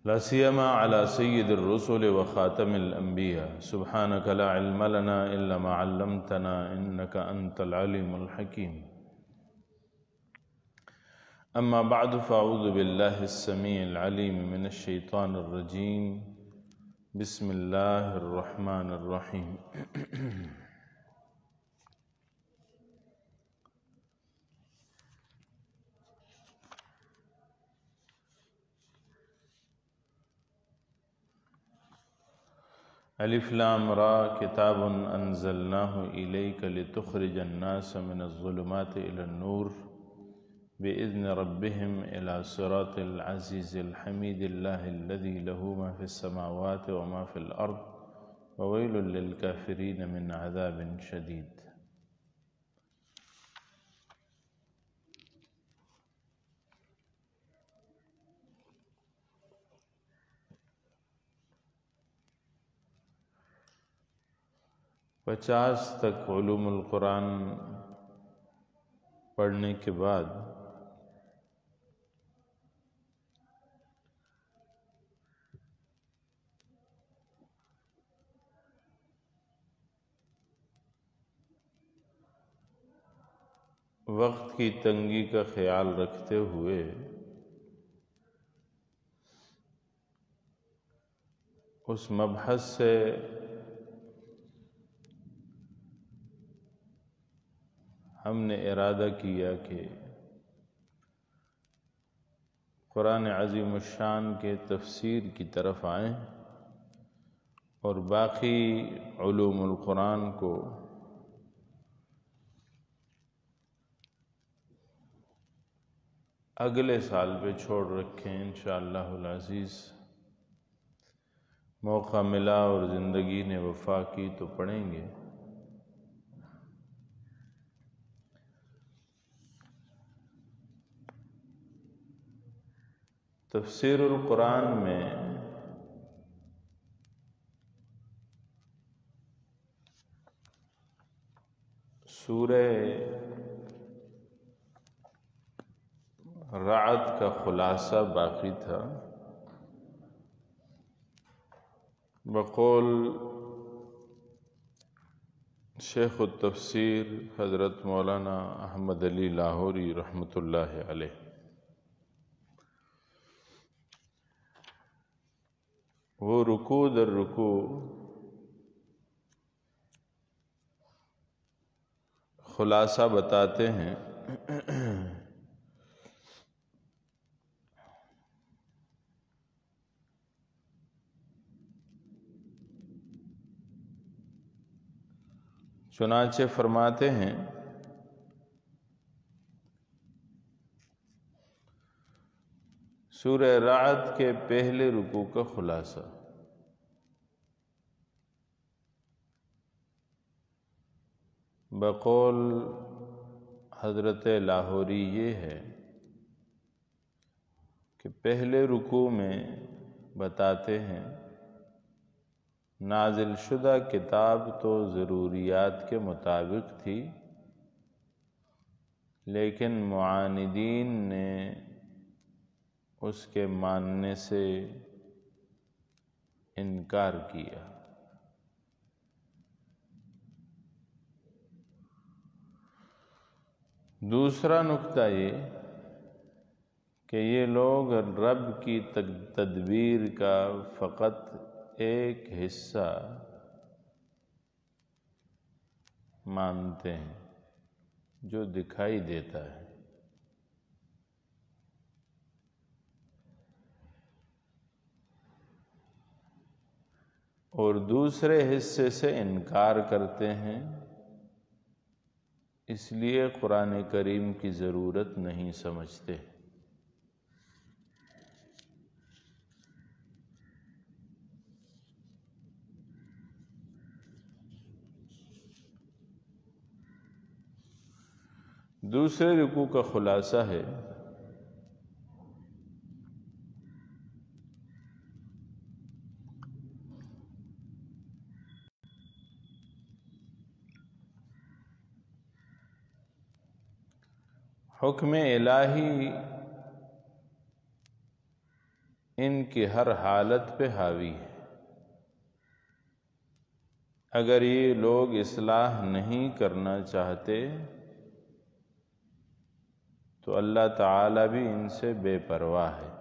لا سيما على سيد الرسل وخاتم الأنبياء. سبحانك لا علم لنا إلا ما علمتنا إنك أنت العليم الحكيم. أما بعد فأعوذ بالله السميع العليم من الشيطان الرجيم. بسم الله الرحمن الرحيم. الف لام را کتاب انزلناه الیک لتخرج الناس من الظلمات الى النور بإذن ربهم الى صراط العزیز الحمید اللہ الذی له ما في السماوات وما في الارض وویل للکافرین من عذاب شدید. پچاس تک علوم القرآن پڑھنے کے بعد وقت کی تنگی کا خیال رکھتے ہوئے اس مبحث سے ہم نے ارادہ کیا کہ قرآن عظیم الشان کے تفسیر کی طرف آئیں اور باقی علوم القرآن کو اگلے سال پہ چھوڑ رکھیں. انشاءاللہ العزیز موقع ملا اور زندگی نے وفا کی تو پڑھیں گے. تفسیر القرآن میں سورہ رعد کا خلاصہ باقی تھا. بقول شیخ التفسیر حضرت مولانا احمد علی لاہوری رحمۃ اللہ علیہ، وہ رکوع در رکوع خلاصہ بتاتے ہیں. چنانچہ فرماتے ہیں سورہ رعد کے پہلے رکوع کا خلاصہ بقول حضرت لاہوری یہ ہے کہ پہلے رکوع میں بتاتے ہیں نازل شدہ کتاب تو ضروریات کے مطابق تھی، لیکن معاندین نے اس کے ماننے سے انکار کیا. دوسرا نکتہ یہ کہ یہ لوگ رب کی تدبیر کا فقط ایک حصہ مانتے ہیں جو دکھائی دیتا ہے، اور دوسرے حصے سے انکار کرتے ہیں. اس لیے قرآن کریم کی ضرورت نہیں سمجھتے. دوسرے رکوع کا خلاصہ ہے حکم الہی ان کی ہر حالت پہ حاوی ہے۔ اگر یہ لوگ اصلاح نہیں کرنا چاہتے تو اللہ تعالیٰ بھی ان سے بے پرواہ ہے۔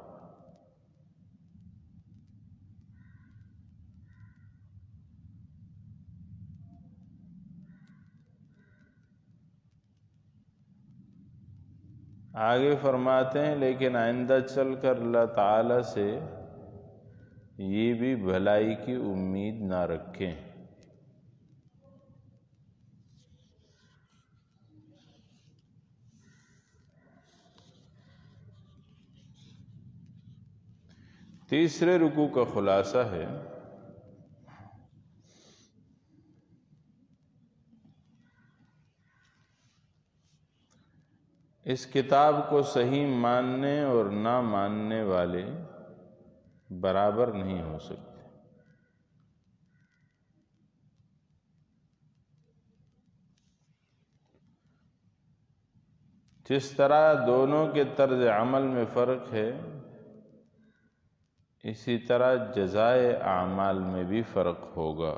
آگے فرماتے ہیں لیکن آئندہ چل کر اللہ تعالیٰ سے یہ بھی بھلائی کی امید نہ رکھیں۔ تیسرے رکوع کا خلاصہ ہے اس کتاب کو صحیح ماننے اور نہ ماننے والے برابر نہیں ہو سکتے۔ جس طرح دونوں کے طرز عمل میں فرق ہے، اسی طرح جزائے اعمال میں بھی فرق ہوگا۔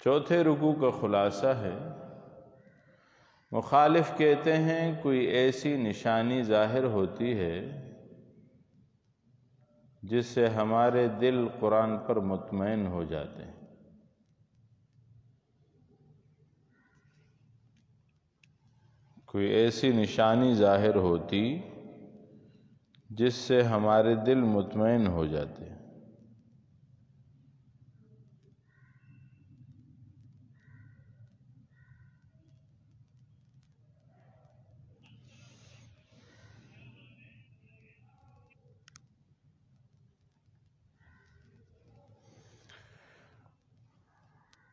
چوتھے رکوع کا خلاصہ ہے مخالف کہتے ہیں کوئی ایسی نشانی ظاہر ہوتی ہے جس سے ہمارے دل قرآن پر مطمئن ہو جاتے ہیں۔ کوئی ایسی نشانی ظاہر ہوتی جس سے ہمارے دل مطمئن ہو جاتے ہیں۔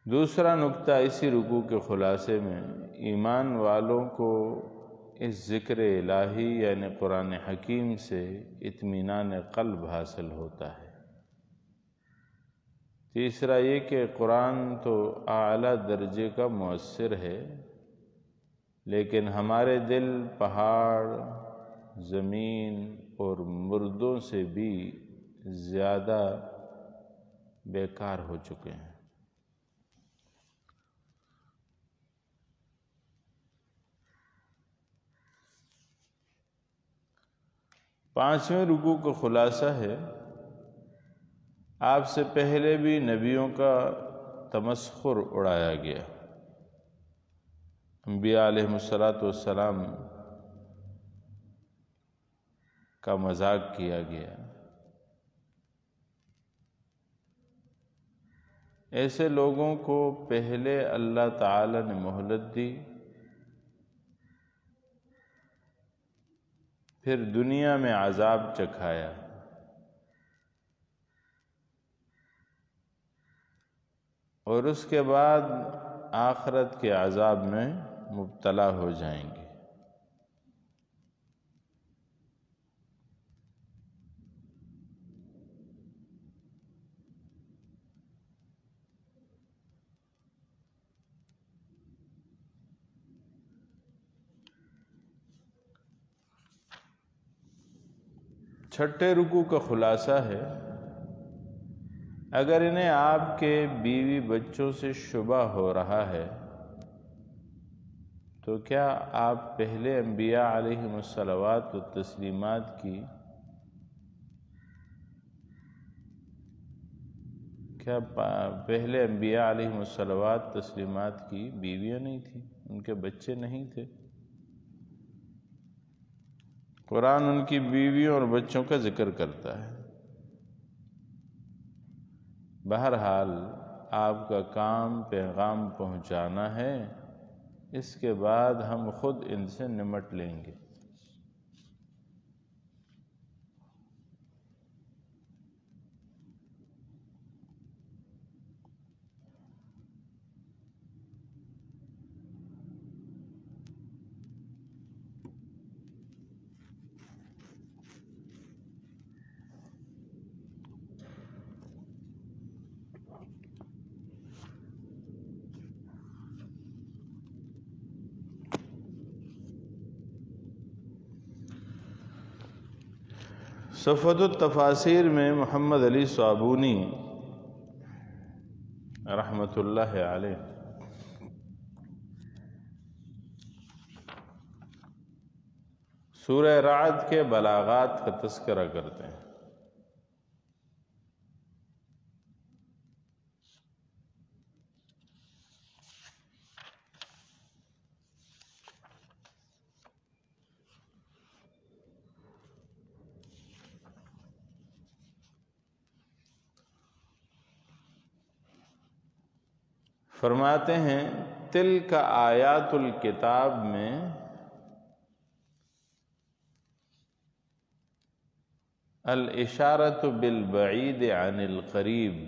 دوسرا نقطہ اسی رکوع کے خلاصے میں ایمان والوں کو اس ذکر الہی یعنی قرآن حکیم سے اطمینان قلب حاصل ہوتا ہے۔ تیسرا یہ کہ قرآن تو اعلیٰ درجے کا مؤثر ہے، لیکن ہمارے دل پہاڑ، زمین اور مردوں سے بھی زیادہ بیکار ہو چکے ہیں۔ پانچویں رکوع کا خلاصہ ہے آپ سے پہلے بھی نبیوں کا تمسخر اڑایا گیا، انبیاء علیہم السلام کا مذاق کیا گیا۔ ایسے لوگوں کو پہلے اللہ تعالی نے مہلت دی، پھر دنیا میں عذاب چکھایا، اور اس کے بعد آخرت کے عذاب میں مبتلا ہو جائیں گے۔ چھٹے رکوع کا خلاصہ ہے اگر انہیں آپ کے بیوی بچوں سے شبہ ہو رہا ہے تو کیا آپ پہلے انبیاء علیہم الصلوات و تسلیمات کی بیویاں نہیں تھیں، ان کے بچے نہیں تھے؟ قرآن ان کی بیویوں اور بچوں کا ذکر کرتا ہے۔ بہرحال آپ کا کام پیغام پہنچانا ہے، اس کے بعد ہم خود ان سے نمٹ لیں گے۔ صفوۃ التفاسیر میں محمد علی صابونی رحمۃ اللہ علیہ سورہ رعد کے بلاغات کا تذکرہ کرتے ہیں۔ فرماتے ہیں تلک آیات الکتاب میں الاشارۃ بالبعید عن القریب،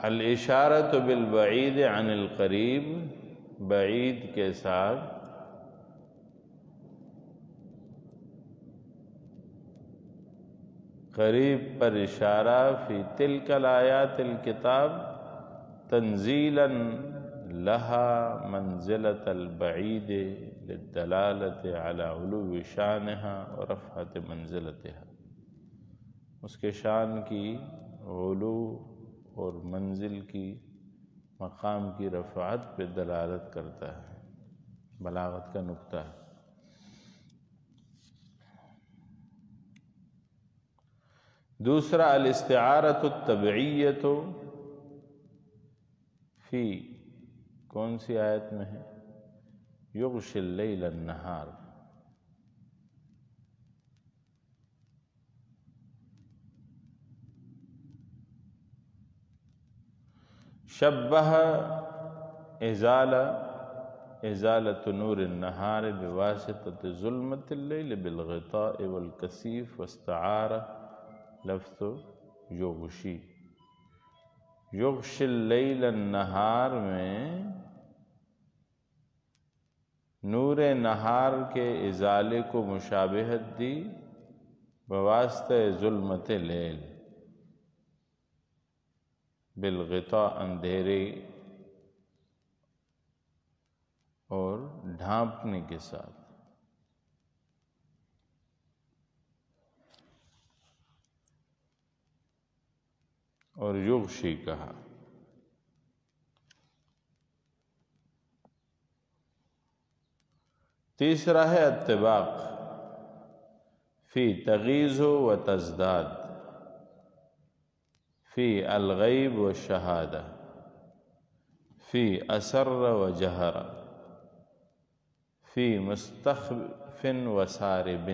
الاشارۃ بالبعید عن القریب، بعید کے ساتھ قریب پر اشارہ، فی تلک الآیات الکتاب تنزیلا لها منزلۃ البعید للدلالۃ علی علو شانها ورفعۃ منزلتها، اس کے شان کی علو اور منزل کی مقام کی رفعت پہ دلالت کرتا ہے، بلاغت کا نقطہ ہے۔ دوسرا الاستعارۃ الطبعیۃ فی، کون سی آیت میں ہے؟ یغشی اللیل النہار، شبہ ازالۃ نور النہار بواسطۃ ظلمۃ اللیل بالغطاء والکثیف، واستعار لفظ یغشی۔ یغشی اللیل النہار میں نور نہار کے ازالے کو مشابہت دی بواسطہ ظلمت لیل، بالغطاء اندھیرے اور ڈھانپنے کے ساتھ۔ اور یغشی کہا۔ تیسرا ہے اتباق، فی تغیظ و تزداد، فی الغیب و شہادہ، فی اسر و جہر، فی مستخف و سارب۔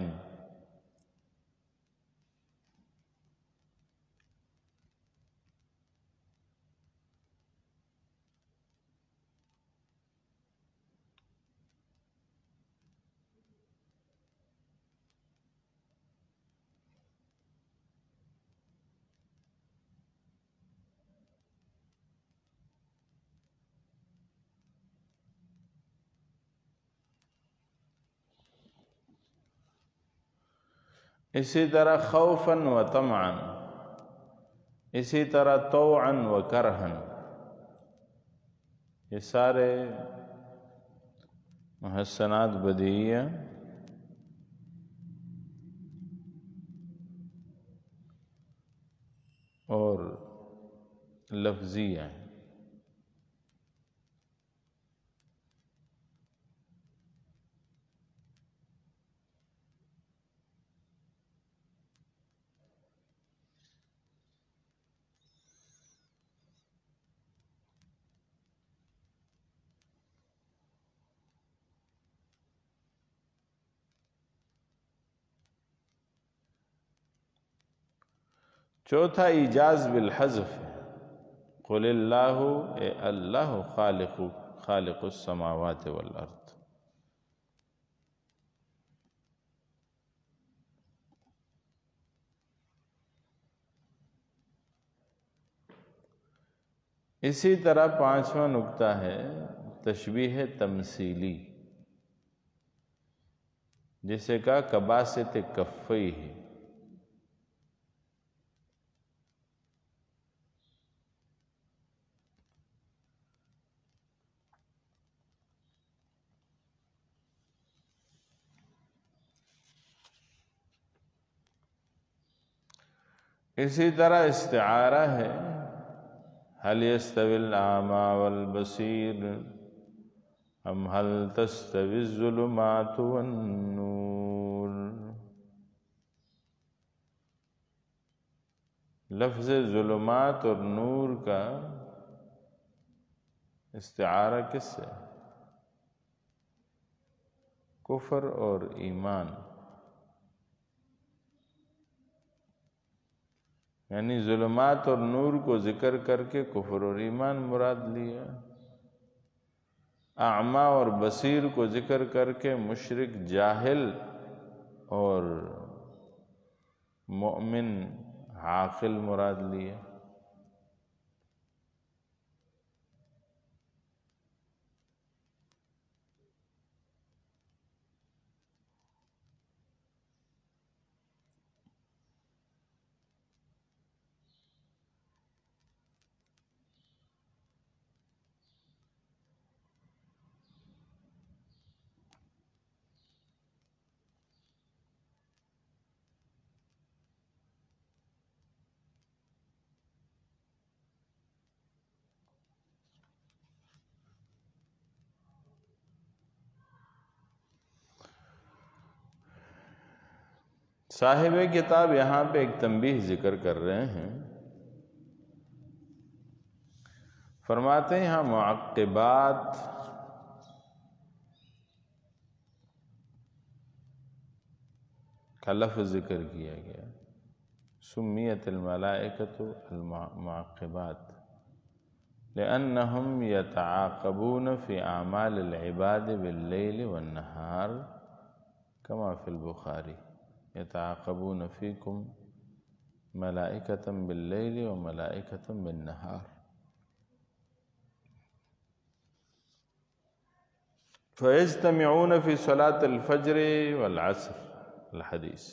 اسی طرح خوفا و طمعا، اسی طرح طوعا و کرہا، یہ سارے محسنات بدیعیہ اور لفظیہ ہیں۔ چوتھا ایجاز بالحذف، قل اللہ، اے اللہ خالق السماوات والارض۔ اسی طرح پانچواں نقطہ ہے تشبیہ تمثیلی، جسے کہا کباسط کفیہ، اسی طرح استعارہ ہے هل يستوي الأعمى والبصير ام هل تستوي الظلمات والنور۔ لفظ ظلمات اور نور کا استعارہ کس سے؟ کفر اور ایمان، یعنی ظلمات اور نور کو ذکر کر کے کفر اور ایمان مراد لیا، اعمیٰ اور بصیر کو ذکر کر کے مشرک جاہل اور مؤمن عاقل مراد لیا۔ صاحب کتاب یہاں پہ ایک تنبیہ ذکر کر رہے ہیں، فرماتے ہیں یہاں معقبات کا لفظ ذکر کیا گیا، سمیت الملائکۃ المعقبات لأنہم یتعاقبون فی اعمال العباد باللیل والنہار کما فی البخاری یتعاقبون فیکم ملائکۃ باللیل وملائکۃ بالنہار۔ فیجتمعون فی صلاة الفجر والعصر الحدیث۔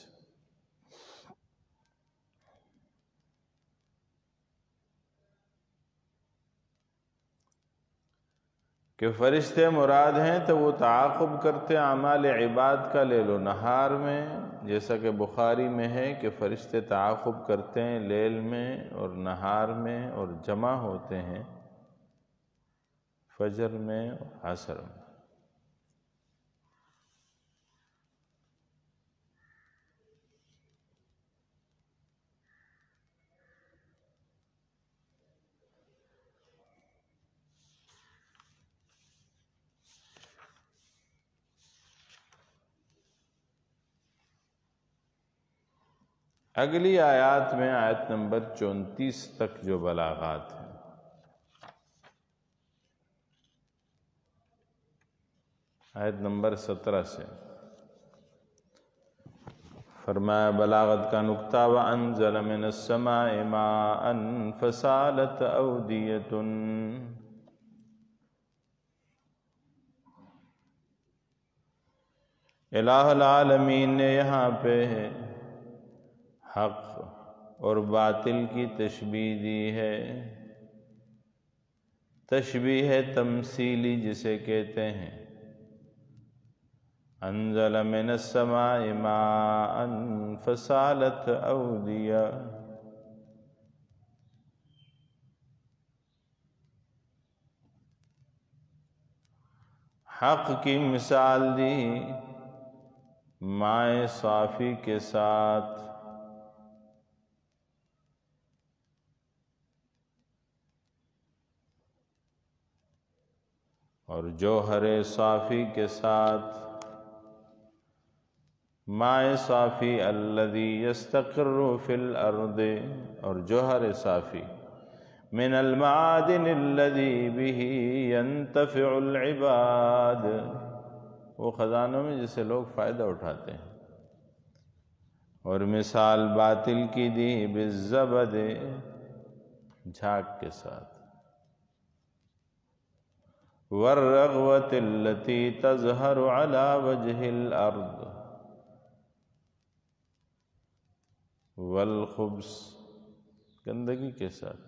کہ فرشتے مراد ہیں تو وہ تعاقب کرتے اعمال عباد کا لیل و نہار میں، جیسا کہ بخاری میں ہے کہ فرشتے تعاقب کرتے ہیں لیل میں اور نہار میں اور جمع ہوتے ہیں فجر میں اور عصر میں۔ اگلی آیات میں آیت نمبر 34 تک جو بلاغات ہیں، آیت نمبر 17 سے فرمایا بلاغت کا نقطہ وَأَنزَلَ مِنَ السَّمَاءِ مَاءً فَسَالَتْ أَوْدِيَةٌ۔ الہ العالمین نے یہاں پہ حق اور باطل کی تشبیہ دی ہے، تشبیہ تمثیلی جسے کہتے ہیں۔ انزل من السماء ماء فسالت اودیہ، حق کی مثال دی مائع صافی کے ساتھ، اور جوہر صافی کے ساتھ، مائع صافی الذی یستقر فی الارض، اور جوہر صافی من المعادن الذی بہ ینتفع العباد، وہ خزانوں میں جسے لوگ فائدہ اٹھاتے ہیں۔ اور مثال باطل کی دی بالزبد، جھاگ کے ساتھ، والرغوة التي تظهر على وجه الأرض، والخبث گندگی کے ساتھ،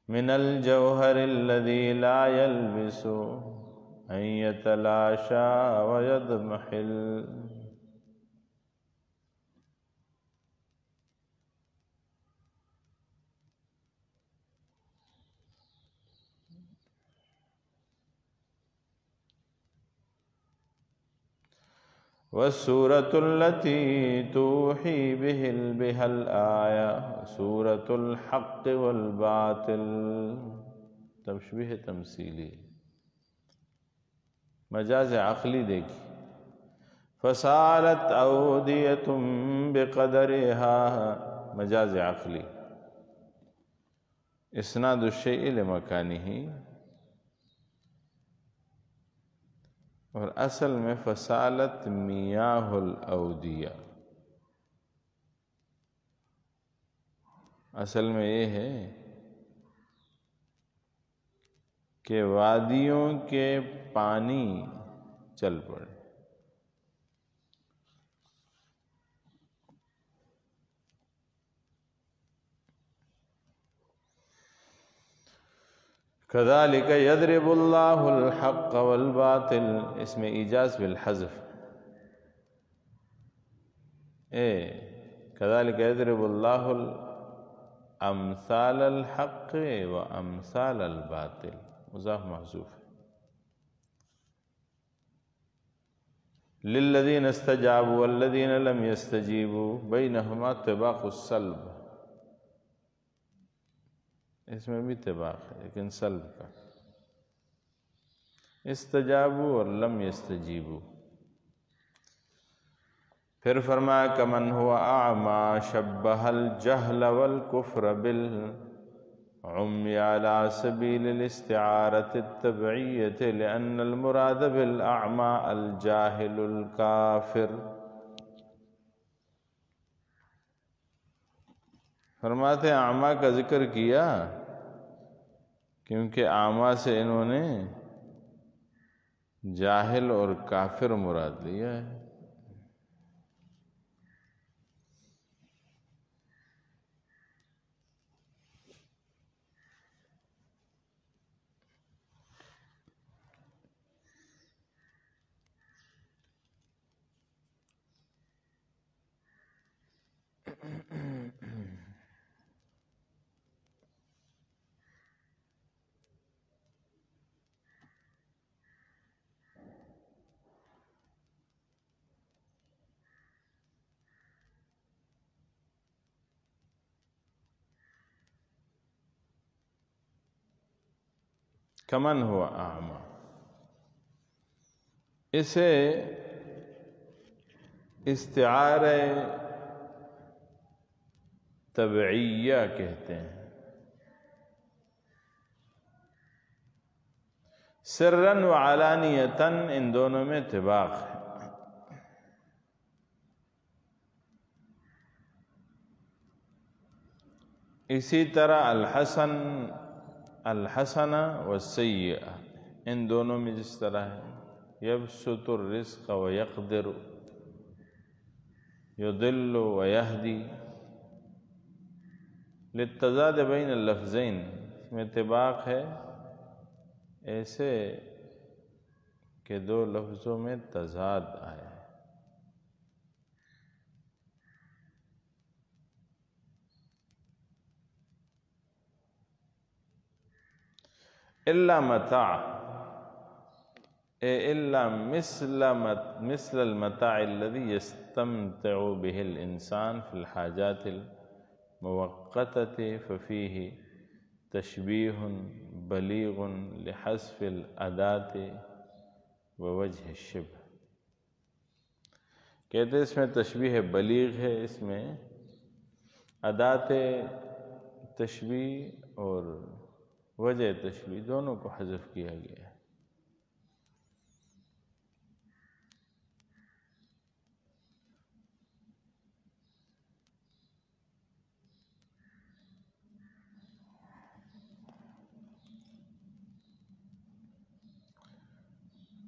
من الجوہر الذی لا یلبس ان یتلاشا ویضمحل، والسورة التي توحي بها الآية سورة الحق والباطل، تشبیہ تمثیلی، مجاز عقلی دیکھی، فسالت اودیۃ بقدرها، مجاز عقلی، اسناد الشیء لمکانہ، اور اصل میں فسالت میاہ الاودیہ، اصل میں یہ ہے کہ وادیوں کے پانی چل پڑے، كذلك يضرب الله الحق والباطل، اس میں ایجاز بالحذف، كذلك يضرب الله امثال الحق وامثال الباطل، مضاف محذوف، للذين استجابوا والذين لم يستجيبوا بينهما طباق السلب، اس میں بھی طباق ہے لیکن سلب کا، استجابوا اور لم يستجيبوا۔ پھر فرمایا کمن ہوا اعما شبہ الجہل والکفر بالعمی علی سبیل الاستعارة الطبعیة لأن المراد بالاعما الجاہل الکافر، فرماتے ہیں اعما کا ذکر کیا کیونکہ اعما سے انہوں نے جاہل اور کافر مراد لیا ہے۔ کمن ہوا اعما، اسے استعارہ طبعیہ کہتے ہیں، سرًا وعلانیتاً ان دونوں میں طباق ہے۔ اسی طرح الحسن والسیئہ ان دونوں میں جس طرح ہے، یبسط الرزق ویقدر، یضل ویہدی، للتضاد بین اللفظین، اس میں طباق ہے ایسے کہ دو لفظوں میں تضاد آیا ہے۔ الا متاع، الا مثل المتاع الذي يستمتع به الانسان في الحاجات المؤقتة ففيه تشبیہ بلیغ لحذف الاداة ووجہ الشبہ، کہتے اس میں تشبیہ بلیغ ہے، اس میں اداة تشبیہ اور وجہ تشبیہ دونوں کو حذف کیا گیا ہے۔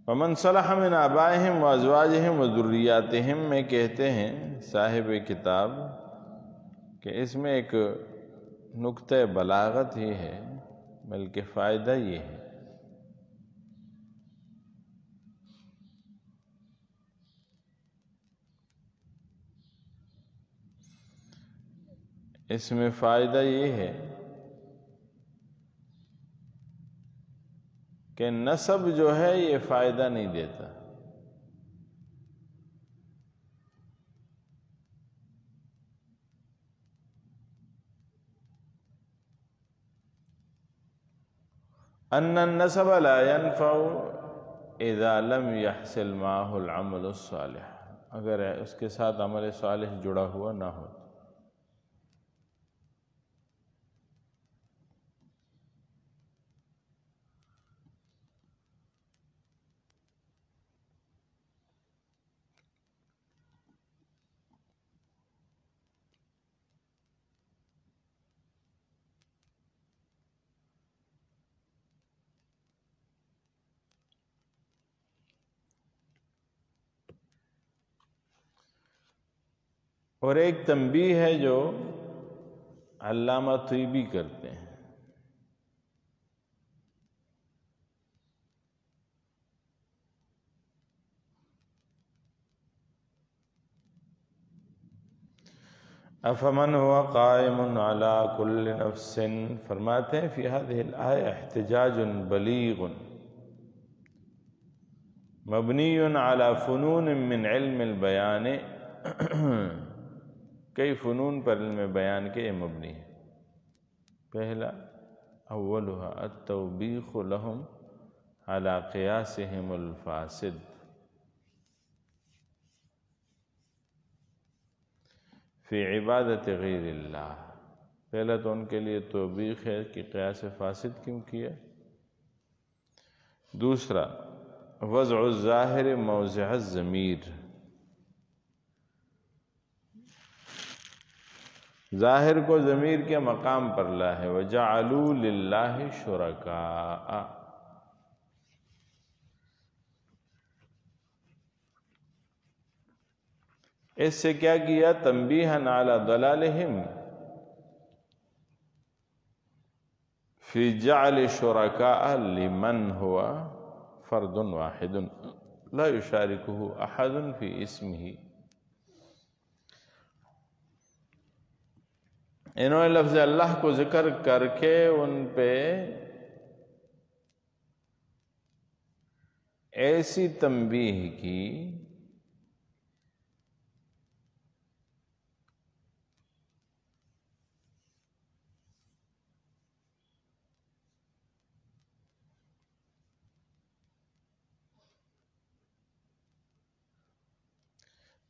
ومن صلح من آبائہم وازواجہم وذریاتہم میں کہتے ہیں صاحب کتاب کہ اس میں ایک نقطہ بلاغت ہی ہے، بلکہ فائدہ یہ ہے اس میں فائدہ یہ ہے کہ نسب جو ہے یہ فائدہ نہیں دیتا، ان النسب لا ينفع اذا لم يحصل معه العمل الصالح، اگر اس کے ساتھ عمل صالح جڑا ہوا نہ ہو۔ اور ایک تنبیہ ہے جو علامہ طیبی کرتے ہیں، افمن هو قائم على كل نفس، فرماتے ہیں فی هذه الآیہ احتجاج بلیغ مبنی على فنون من علم البیان، کئی فنون پر علم بیان کے یہ مبنی ہے۔ پہلا اولها التوبیخ لهم على قیاسهم الفاسد، فی عبادت غیر اللہ، پہلا تو ان کے لیے توبیخ ہے کہ قیاس فاسد کیوں کیا۔ دوسرا وضع الظاہر موضع الضمیر، ظاہر کو ضمیر کے مقام پر لا ہے، وَجَعَلُوا لِلَّهِ شُرَكَاءَ، اس سے کیا کیا؟ تنبیہاً علی ضلالہم فی جعل شرکاء لمن ہوا فرد واحد لا یشارکہ احد فی اسمہ، انہوں نے لفظ اللہ کو ذکر کر کے ان پہ ایسی تنبیہ کی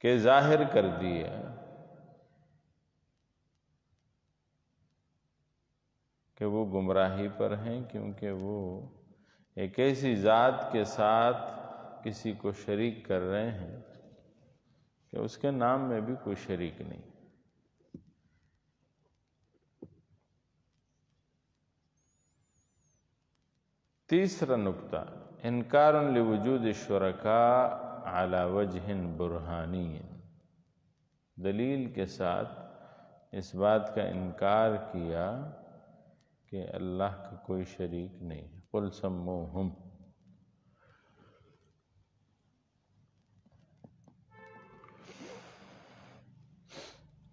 کہ ظاہر کر دیا کہ وہ گمراہی پر ہیں، کیونکہ وہ ایک ایسی ذات کے ساتھ کسی کو شریک کر رہے ہیں کہ اس کے نام میں بھی کوئی شریک نہیں۔ تیسرا نقطہ انکار لوجود الشرکاء علی وجہ برہانی، دلیل کے ساتھ اس بات کا انکار کیا کہ اللہ کا کوئی شریک نہیں۔ قل سموہم،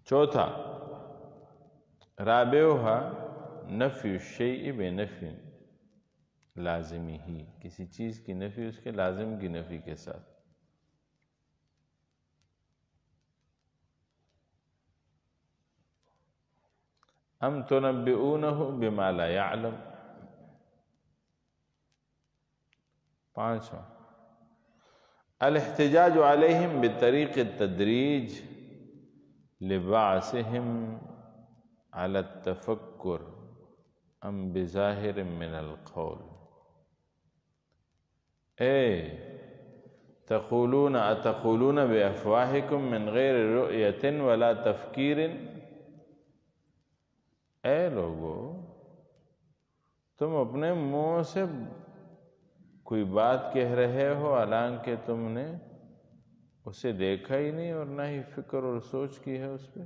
چوتھا رابعہا نفی الشیء بنفی لازمی ہی، کسی چیز کی نفی اس کے لازم کی نفی کے ساتھ۔ ام تنبئونہ بما لا یعلم، پانچواں الاحتجاج علیہم بطریق التدریج لبعثہم علی التفکر ام بظاہر من القول، اتقولون بافواہکم من غیر رؤیت ولا تفکیر، اے لوگو تم اپنے منہ سے کوئی بات کہہ رہے ہو حالانکہ تم نے اسے دیکھا ہی نہیں اور نہ ہی فکر اور سوچ کی ہے اس پہ۔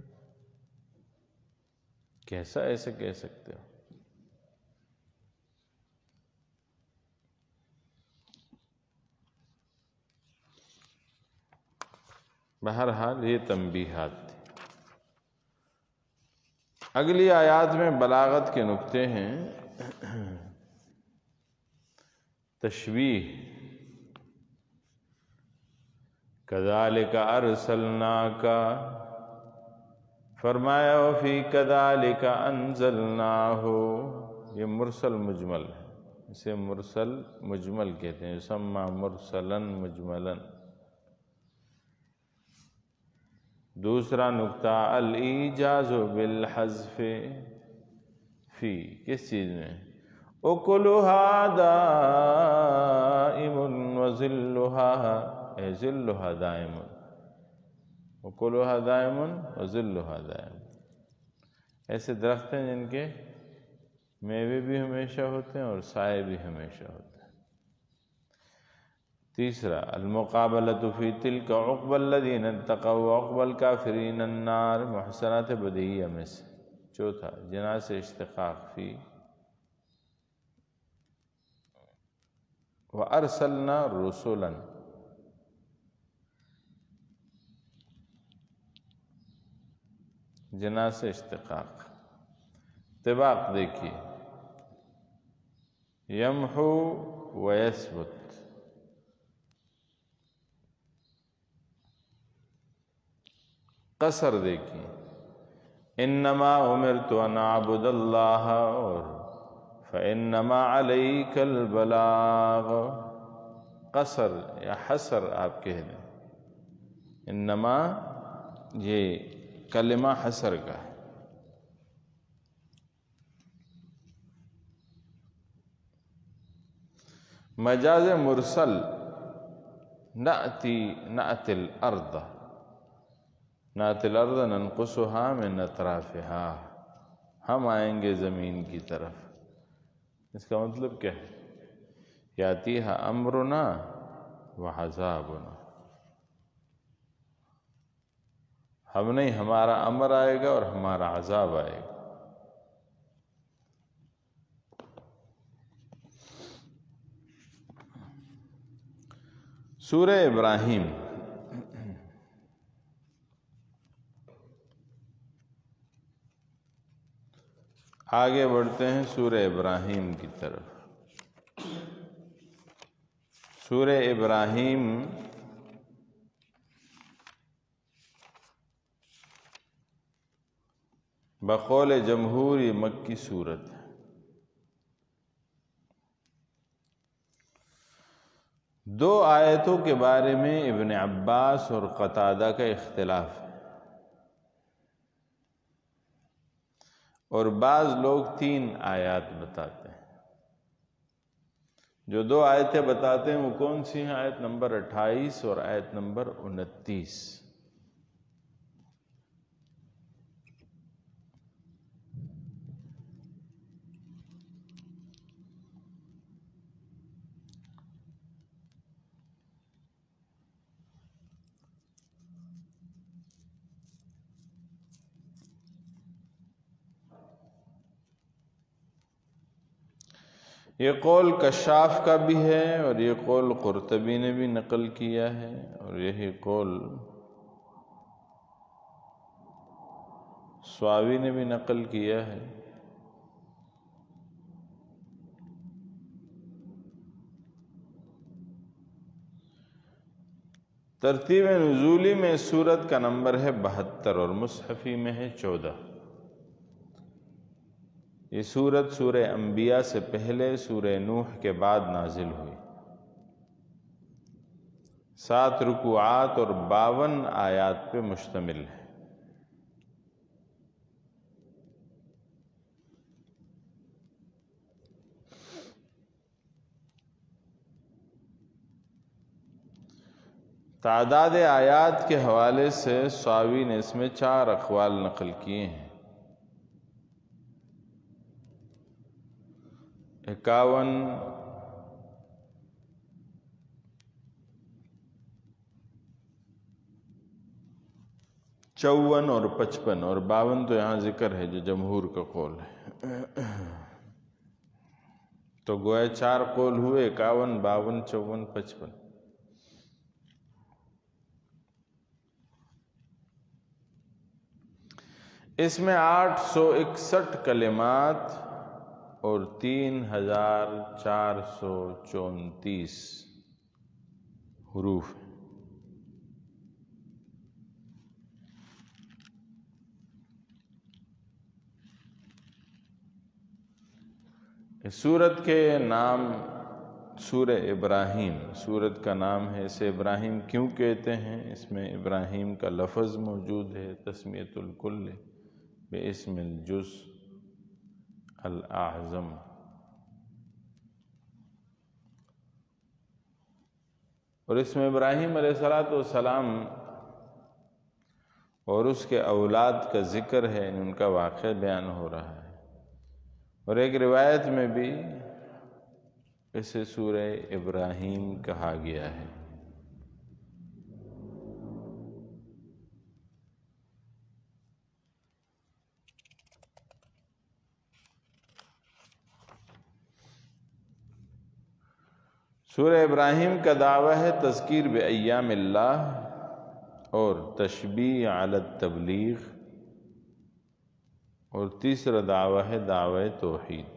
کیسا ایسے کہہ سکتے ہو؟ بہرحال یہ تنبیہات تھی۔ اگلی آیات میں بلاغت کے نکتے ہیں۔ تشبیہ، کذالک ارسلناک، فرمایا وفی کذالک انزلناہ، یہ مرسل مجمل ہے، اسے مرسل مجمل کہتے ہیں، یسمى مرسلا مجملا۔ دوسرا نکتہ الایجاز بالحذف، فی کس چیز میں؟ اکلها دائم وظلها، اے ظلها دائم، اکلها دائم وظلها دائم۔ ایسے درخت ہیں جن کے میوے بھی ہمیشہ ہوتے ہیں اور سائے بھی ہمیشہ ہوتے ہیں۔ تیسرا المقابلۃ فی تلک عقبی الذین اتقوا وعقبی الکافرین النار، محسنات بدیہیہ میں سے۔ چوتھا جناس اشتقاق، فی وَأَرْسَلْنَا رُسُلًا، جناس اشتقاق۔ طباق دیکھیے، یمحو ویثبت، قصر دیکھیے، انما امرت ان اعبد اللہ، اور فانما علیک البلاغ، قصر یا حصر آپ کہہ دیں، انما یہ کلمہ حصر کا ہے۔ مجاز مرسل، نأتی الارض، نأتی الارض ننقصها من اطرافها، ہم آئیں گے زمین کی طرف۔ اس کا مطلب کیا ہے؟ یاتیہا امرنا وعذابنا، ہم نہیں، ہمارا امر آئے گا اور ہمارا عذاب آئے گا۔ سورہ ابراہیم، آگے بڑھتے ہیں سورہ ابراہیم کی طرف۔ سورہ ابراہیم بقول جمہور یہ مکی سورت ہے۔ دو آیتوں کے بارے میں ابن عباس اور قتادہ کا اختلاف ہے، اور بعض لوگ 3 آیات بتاتے ہیں۔ جو 2 آیتیں بتاتے ہیں وہ کون سی ہیں؟ آیت نمبر 28 اور آیت نمبر 29۔ یہ قول کشاف کا بھی ہے، اور یہ قول قرطبی نے بھی نقل کیا ہے، اور یہی قول سواوی نے بھی نقل کیا ہے۔ ترتیب نزولی میں سورت کا نمبر ہے 72 اور مصحفی میں ہے 14۔ یہ سورت سورہ انبیاء سے پہلے سورہ نوح کے بعد نازل ہوئی، 7 رکوعات اور 52 آیات پہ مشتمل ہے۔ تعداد آیات کے حوالے سے ساوی نے اس میں 4 اقوال نقل کیے ہیں۔ 51 46 54 اور 55 اور 52 تو یہاں ذکر ہے جو جمہور کا قول ہے، تو گویا 4 قول ہوئے، 51 52 54 55۔ اس میں 861 کلمات اور 3434 حروف ہیں۔ اس سورت کے نام سورہ ابراہیم، سورت کا نام ہے۔ اسے ابراہیم کیوں کہتے ہیں؟ اس میں ابراہیم کا لفظ موجود ہے، تسمیۃ الکل باسم الجزء الاعظم۔ اور اس میں ابراہیم علیہ السلام اور اس کے اولاد کا ذکر ہے، ان کا واقعہ بیان ہو رہا ہے۔ اور ایک روایت میں بھی اسے سورہ ابراہیم کہا گیا ہے۔ سورہ ابراہیم کا دعویٰ ہے تذکیر بایام اللہ اور تشبیہ علی التبلیغ، اور تیسرا دعویٰ ہے دعوی توحید۔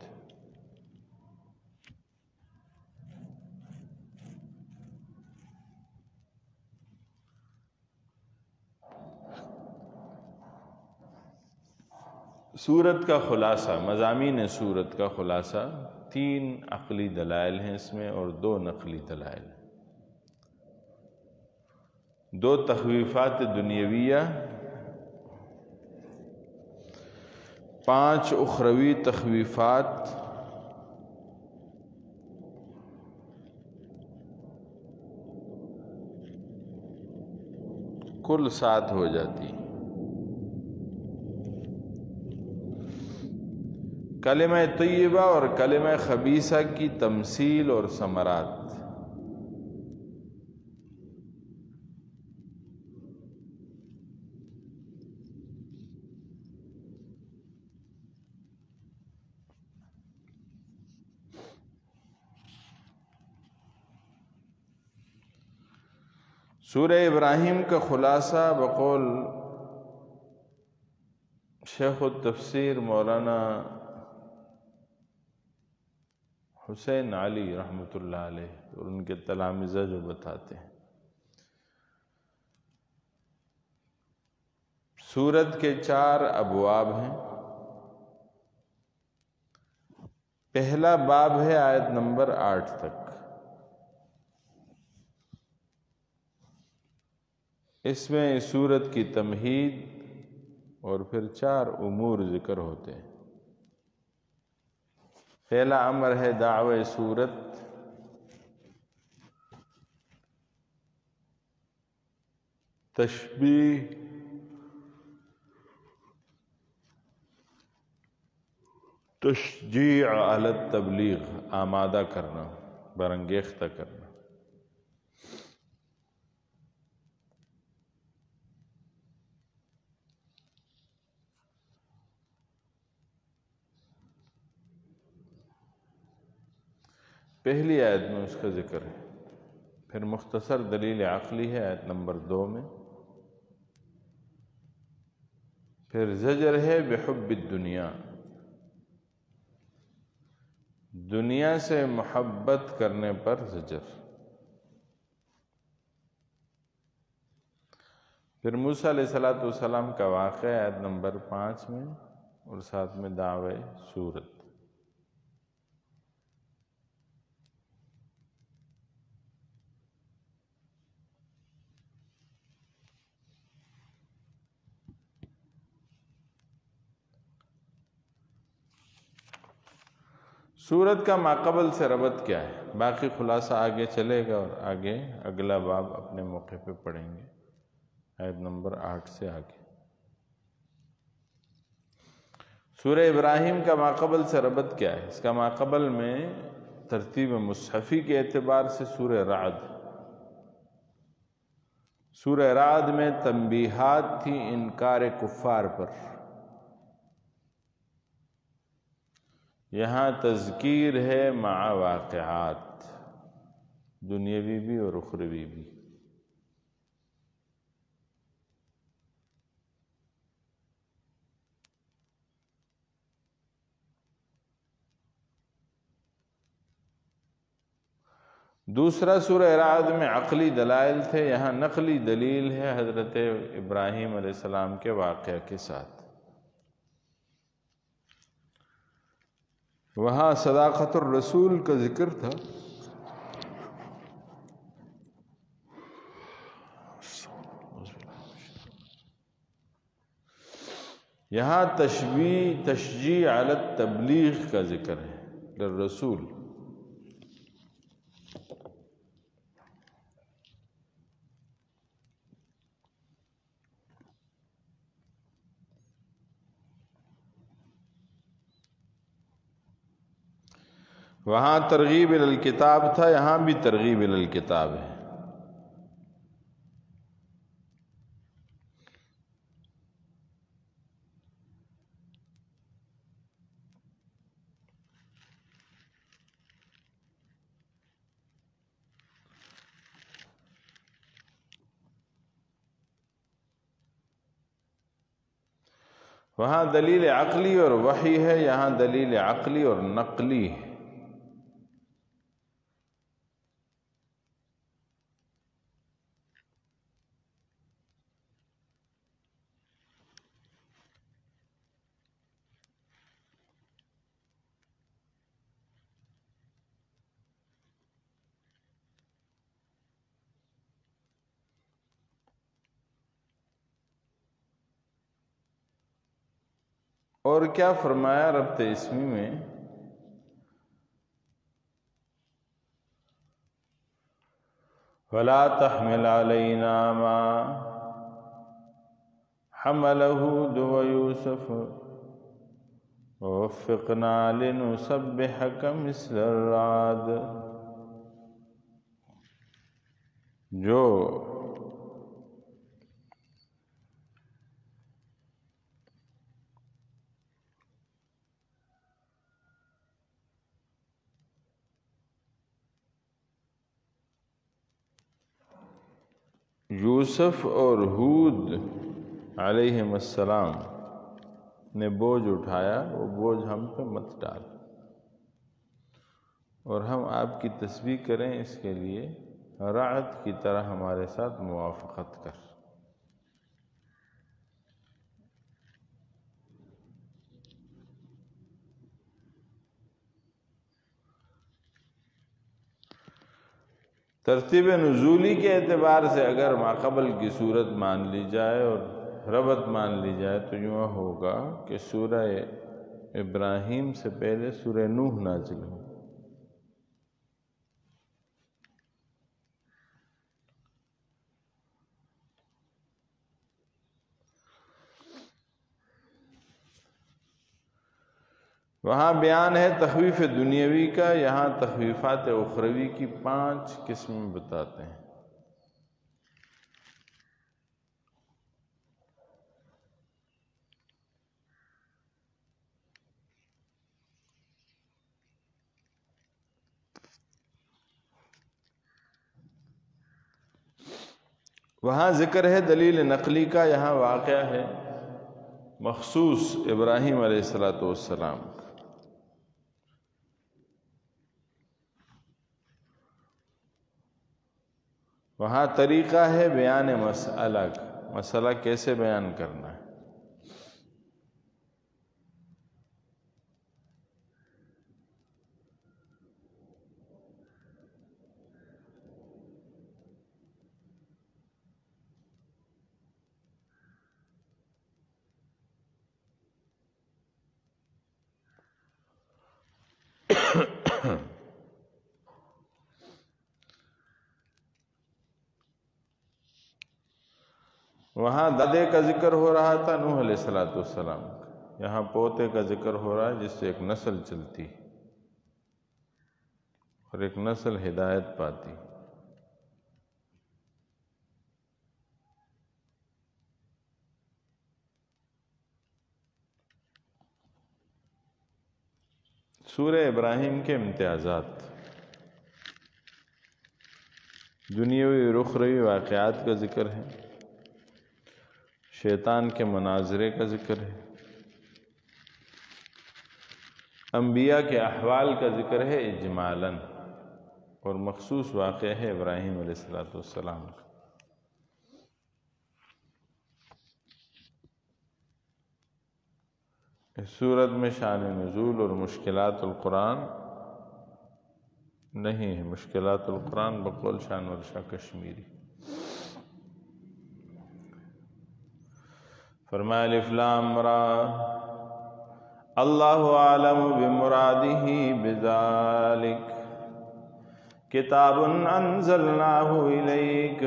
سورت کا خلاصہ، مضامین سورت کا خلاصہ، 3 عقلی دلائل ہیں اس میں اور 2 نقلی دلائل، 2 تخویفات دنیاویہ، 5 اخروی تخویفات، کل 7 ہو جاتی۔ کلمہ طیبہ اور کلمہ خبیثہ کی تمثیل اور ثمرات۔ سورہ ابراہیم کا خلاصہ بقول شیخ التفسیر مولانا حسین علی رحمۃ اللہ علیہ اور ان کے تلامذہ جو بتاتے ہیں، سورت کے 4 ابواب ہیں۔ پہلا باب ہے آیت نمبر 8 تک، اس میں سورت کی تمہید اور پھر 4 امور ذکر ہوتے ہیں۔ پہلا امر ہے دعوی سورت، تشبیہ، تشجیع علی التبلیغ، آمادہ کرنا، برانگیختہ کرنا۔ پہلی آیت میں اس کا ذکر ہے، پھر مختصر دلیل عقلی ہے آیت نمبر 2 میں، پھر زجر ہے بحب الدنیا، دنیا سے محبت کرنے پر زجر، پھر موسیٰ علیہ السلام کا واقعہ آیت نمبر 5 میں، اور ساتھ میں دعوی سورت۔ سورت کا ماقبل سے ربط کیا ہے؟ باقی خلاصہ آگے چلے گا اور آگے اگلا باب اپنے موقع پہ پڑھیں گے، آیت نمبر 8 سے آگے۔ سورہ ابراہیم کا ماقبل سے ربط کیا ہے؟ اس کا ماقبل میں ترتیب مصحفی کے اعتبار سے سورہ رعد، سورہ رعد میں تنبیہات تھی انکار کفار پر، یہاں تذکیر ہے مع واقعات، دنیاوی بھی اور اخروی بھی۔ دوسرا سورہ رعد میں عقلی دلائل تھے، یہاں نقلی دلیل ہے حضرت ابراہیم علیہ السلام کے واقعہ کے ساتھ۔ وہاں صداقت الرسول کا ذکر تھا، یہاں تشجیع علی التبلیغ کا ذکر ہے للرسول۔ وہاں ترغیب الی الکتاب تھا، یہاں بھی ترغیب الی الکتاب ہے۔ وہاں دلیل عقلی اور وحی ہے، یہاں دلیل عقلی اور نقلی ہے۔ اور کیا فرمایا ربط اسمی میں؟ وَلَا تَحْمِلْ عَلَيْنَا مَا حَمَلَهُ دُوَ يُوسُفُ وَوَفِّقْنَا لِنُسَبِّحَكَ مِثْلَ الرَّعْدِ۔ جو یوسف اور ہود علیہم السلام نے بوجھ اٹھایا، وہ بوجھ ہم پہ مت ڈال، اور ہم آپ کی تسبیح کریں اس کے لیے رعد کی طرح ہمارے ساتھ موافقت کر۔ ترتیب نزولی کے اعتبار سے اگر ماقبل کی صورت مان لی جائے اور ربط مان لی جائے تو یوں ہوگا کہ سورہ ابراہیم سے پہلے سورہ نوح نازل ہو۔ وہاں بیان ہے تخویف دنیاوی کا، یہاں تخویفات اخروی کی 5 قسمیں بتاتے ہیں۔ وہاں ذکر ہے دلیل نقلی کا، یہاں واقعہ ہے مخصوص ابراہیم علیہ السلام۔ وہاں طریقہ ہے بیان مسئلہ کا، مسئلہ کیسے بیان کرنا ہے۔ وہاں دادے کا ذکر ہو رہا تھا نوح علیہ السلام کا، یہاں پوتے کا ذکر ہو رہا ہے جس سے ایک نسل چلتی اور ایک نسل ہدایت پاتی۔ سورہ ابراہیم کے امتیازات، دنیاوی رخروی واقعات کا ذکر ہے، شیطان کے مناظرے کا ذکر ہے، انبیاء کے احوال کا ذکر ہے اجمالاً، اور مخصوص واقعہ ہے ابراہیم علیہ السلام کا۔ اس صورت میں شان نزول اور مشکلات القرآن نہیں ہے، مشکلات القرآن بقول شان ورشا کشمیری۔ فرمایا الف لام را اللہ عالم بمرادہ بذالک کتاب انزلناہ الیک،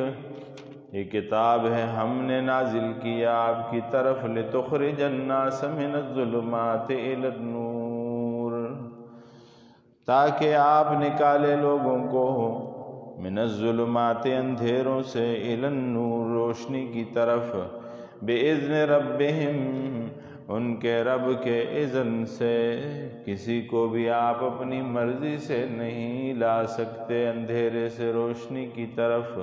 یہ کتاب ہے ہم نے نازل کیا آپ کی طرف، لتخرج الناس من الظلمات الی النور، تاکہ آپ نکالے لوگوں کو من الظلمات اندھیروں سے الی النور روشنی کی طرف، باذن ربہم ان کے رب کے اذن سے، کسی کو بھی آپ اپنی مرضی سے نہیں لا سکتے اندھیرے سے روشنی کی طرف۔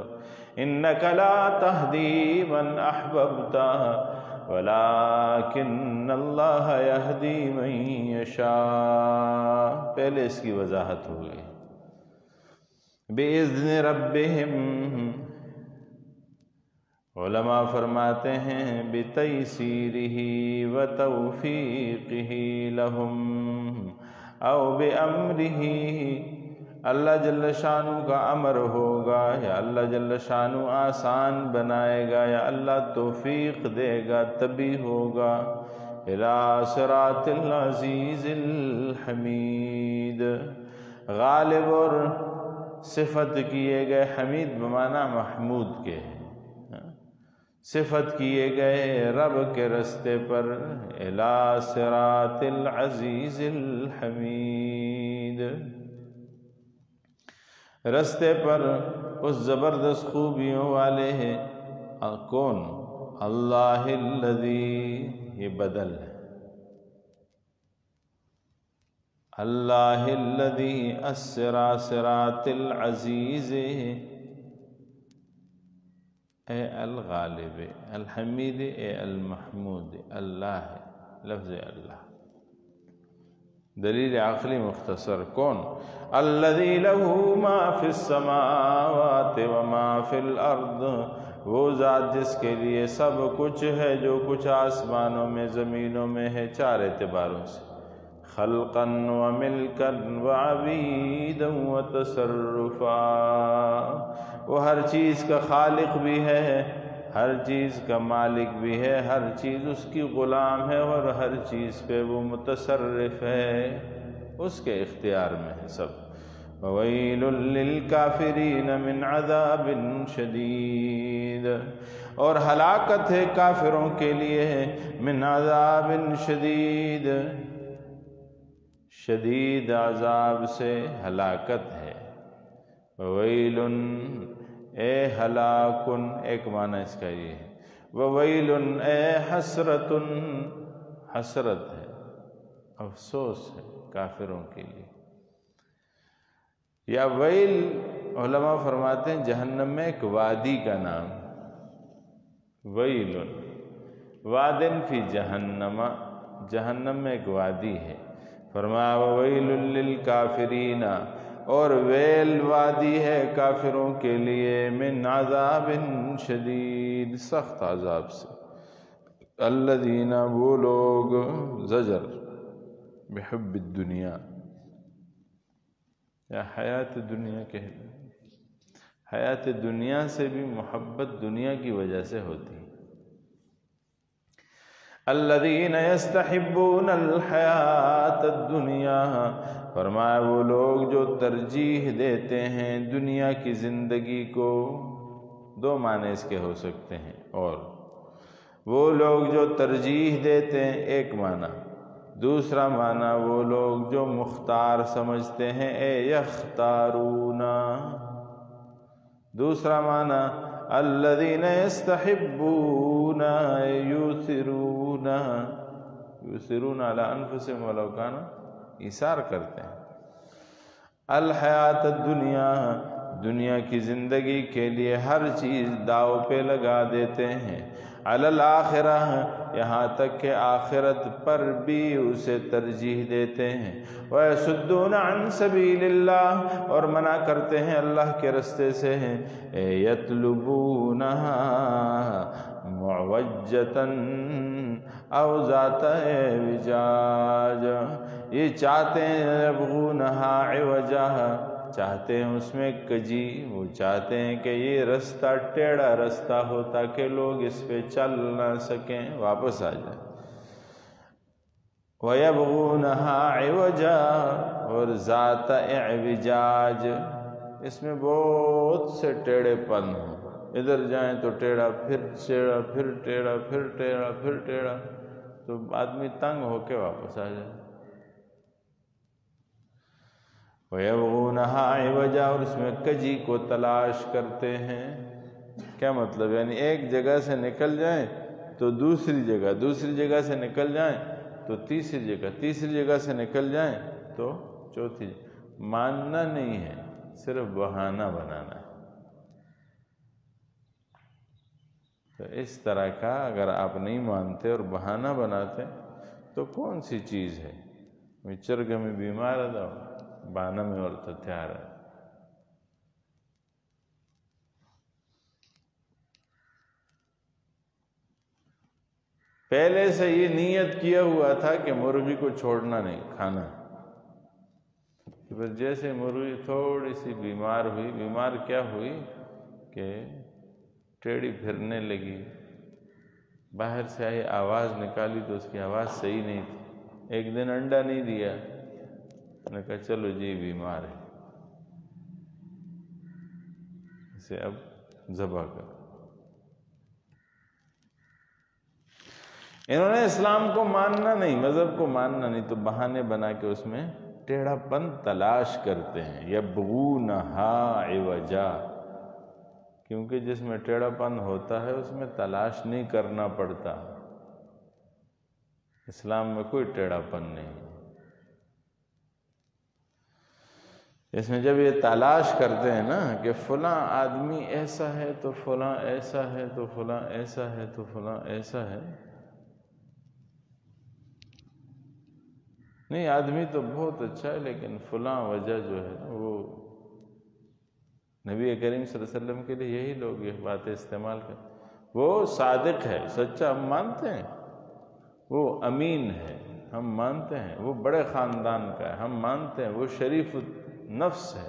انک لا تہدی من احببت ولکن اللہ یہدی من یشاء، پہلے اس کی وضاحت ہو گئی۔ باذن ربہم، علماء فرماتے ہیں بتیسیرہ وتوفیقہ لہم او بامرہ، اللہ جل شانہ کا امر ہوگا یا اللہ جل شانہ آسان بنائے گا یا اللہ توفیق دے گا تبھی ہوگا۔ الی صراط العزیز الحمید، غالب اور صفت کیے گئے، حمید بمعنی محمود کے ہیں، صفت کیے گئے رب کے رستے پر، الی صراط العزیز الحمید، رستے پر اس زبردست خوبیوں والے ہیں۔ کون؟ اللہ الذی، یہ بدل ہے، اللہ الذی اسرا صراط العزیز، اے الغالب، الحمید، اے المحمود، اللہ ہے، لفظ اللہ۔ دلیل عقلی مختصر، کون؟ الذی لہ ما فی السماوات وما فی الارض، وہ ذات جس کے لیے سب کچھ ہے جو کچھ آسمانوں میں زمینوں میں ہے، چار اعتباروں سے، خلقا وملکا وعبیدا وتصرفا، وہ ہر چیز کا خالق بھی ہے، ہر چیز کا مالک بھی ہے، ہر چیز اس کی غلام ہے، اور ہر چیز پہ وہ متصرف ہے، اس کے اختیار میں ہے سب۔ وَوَيْلٌ لِّلْكَافِرِينَ مِنْ عَذَابٍ شَدِيدٍ، اور ہلاکت ہے کافروں کے لیے من عذاب شدید، شدید عذاب سے ہلاکت ہے۔ وَوَيْلٌ اے ہلاکن، ایک معنی اس کا یہ ہے، وَوَيْلٌ اے حسرتن، حسرت ہے، افسوس ہے کافروں کے لیے۔ یا ویل، علماء فرماتے ہیں جہنم میں ایک وادی کا نام، ویل وادن فی جہنم، جہنم میں ایک وادی ہے، فرمایا وَوَيْلٌ لِّلْكَافِرِينَ، اور ویل وادی ہے کافروں کے لیے، من عذاب شدید، سخت عذاب سے۔ الذین، وہ لوگ، زجر بحب الدنیا، یا حیات دنیا کہہ لیں، حیات دنیا سے بھی محبت دنیا کی وجہ سے ہوتی ہے۔ الذین یستحبون الحیات الدنیا، فرمایا وہ لوگ جو ترجیح دیتے ہیں دنیا کی زندگی کو، دو معنی اس کے ہو سکتے ہیں، اور وہ لوگ جو ترجیح دیتے ہیں ایک معنی، دوسرا معنی وہ لوگ جو مختار سمجھتے ہیں، اے یختارون، دوسرا معنی الذین یستحبون یؤثرون، یؤثرون علی انفسہم ولو کان، ایثار کرتے ہیں۔ الحیات الدنیا، دنیا کی زندگی کے لیے ہر چیز داؤ پہ لگا دیتے ہیں، علی الآخرہ، یہاں تک کہ آخرت پر بھی اسے ترجیح دیتے ہیں، وَيَصُدُّونَ عَن سَبِيلِ اللَّهِ، اور منع کرتے ہیں اللہ کے رستے سے، يَطْلُبُونَهَا مُعْوَجَّةً أَوْ ذَاتَ اعْوِجَاجٍ، یہ چاہتے ہیں يَبْغُونَهَا عِوَجًا، چاہتے ہیں اس میں کجی، وہ چاہتے ہیں کہ یہ رستہ ٹیڑھا رستہ ہو تاکہ لوگ اس پہ چل نہ سکیں، واپس آ جائیں۔ وَيَبْغُونَهَا عِوَجًا، اور ذات اعوجاج، اس میں بہت سے ٹیڑھے پن ہوں، ادھر جائیں تو ٹیڑھا، پھر ٹیڑھا، پھر ٹیڑھا، پھر ٹیڑھا، پھر ٹیڑھا، تو آدمی تنگ ہو کے واپس آ جائے۔ وَيَبْغُونَهَا عِوَجًا، اور اس میں کجی کو تلاش کرتے ہیں۔ کیا مطلب؟ یعنی ایک جگہ سے نکل جائیں تو دوسری جگہ، دوسری جگہ سے نکل جائیں تو تیسری جگہ، تیسری جگہ سے نکل جائیں تو چوتھی جگہ۔ ماننا نہیں ہے، صرف بہانہ بنانا ہے۔ تو اس طرح کا اگر آپ نہیں مانتے اور بہانہ بناتے تو کون سی چیز ہے؟ چرگ میں بیمار ہے بہانہ میں اور تیار ہے۔ پہلے سے یہ نیت کیا ہوا تھا کہ مرغی کو چھوڑنا نہیں، کھانا۔ پھر جیسے مرغی تھوڑی سی بیمار ہوئی، بیمار کیا ہوئی کہ ٹیڑھی پھرنے لگی، باہر سے آئی، آواز نکالی تو اس کی آواز صحیح نہیں تھی، ایک دن انڈا نہیں دیا، نے کہا چلو جی بیمار ہے، اسے اب ذبح کر۔ انہوں نے اسلام کو ماننا نہیں، مذہب کو ماننا نہیں، تو بہانے بنا کے اس میں ٹیڑھا پن تلاش کرتے ہیں۔ یبغونہا عوجا، کیونکہ جس میں ٹیڑھا پن ہوتا ہے اس میں تلاش نہیں کرنا پڑتا۔ اسلام میں کوئی ٹیڑھا پن نہیں، اس میں جب یہ تلاش کرتے ہیں نا کہ فلاں آدمی ایسا ہے تو فلاں ایسا ہے تو فلاں ایسا ہے تو فلاں ایسا ہے، نہیں آدمی تو بہت اچھا ہے لیکن فلاں وجہ جو ہے وہ، نبی کریم صلی اللہ علیہ وسلم کے لیے یہی لوگ یہ باتیں استعمال کرتے۔ وہ صادق ہے، سچا، ہم مانتے ہیں، وہ امین ہے، ہم مانتے ہیں، وہ بڑے خاندان کا ہے، ہم مانتے ہیں، وہ شریف نفس ہے،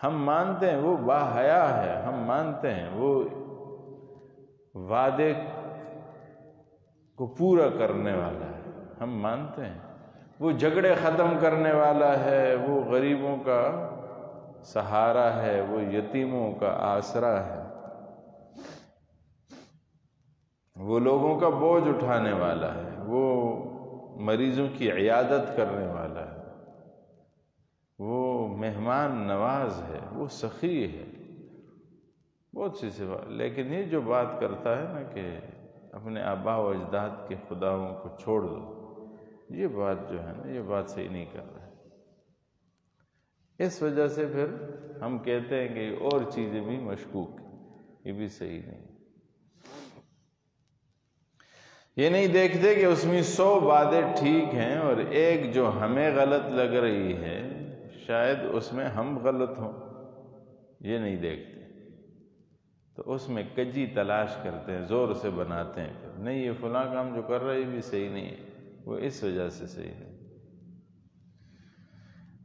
ہم مانتے ہیں، وہ باحیا ہے، ہم مانتے ہیں، وہ وعدے کو پورا کرنے والا ہے، ہم مانتے ہیں، وہ جھگڑے ختم کرنے والا ہے، وہ غریبوں کا سہارا ہے، وہ یتیموں کا آسرا ہے، وہ لوگوں کا بوجھ اٹھانے والا ہے، وہ مریضوں کی عیادت کرنے والا ہے، وہ مہمان نواز ہے، وہ سخی ہے، بہت سی صفات۔ لیکن یہ جو بات کرتا ہے نا کہ اپنے آباء و اجداد کے خداؤں کو چھوڑ دو، یہ بات جو ہے نا، یہ بات صحیح نہیں کر رہا ہے۔ اس وجہ سے پھر ہم کہتے ہیں کہ اور چیزیں بھی مشکوک ہیں، یہ بھی صحیح نہیں۔ یہ نہیں دیکھتے کہ اس میں 100 باتیں ٹھیک ہیں اور ایک جو ہمیں غلط لگ رہی ہے شاید اس میں ہم غلط ہوں، یہ نہیں دیکھتے، تو اس میں کجی تلاش کرتے ہیں، زور سے بناتے ہیں، پھر نہیں یہ فلاں کام جو کر رہے بھی صحیح نہیں ہے، وہ اس وجہ سے صحیح ہے۔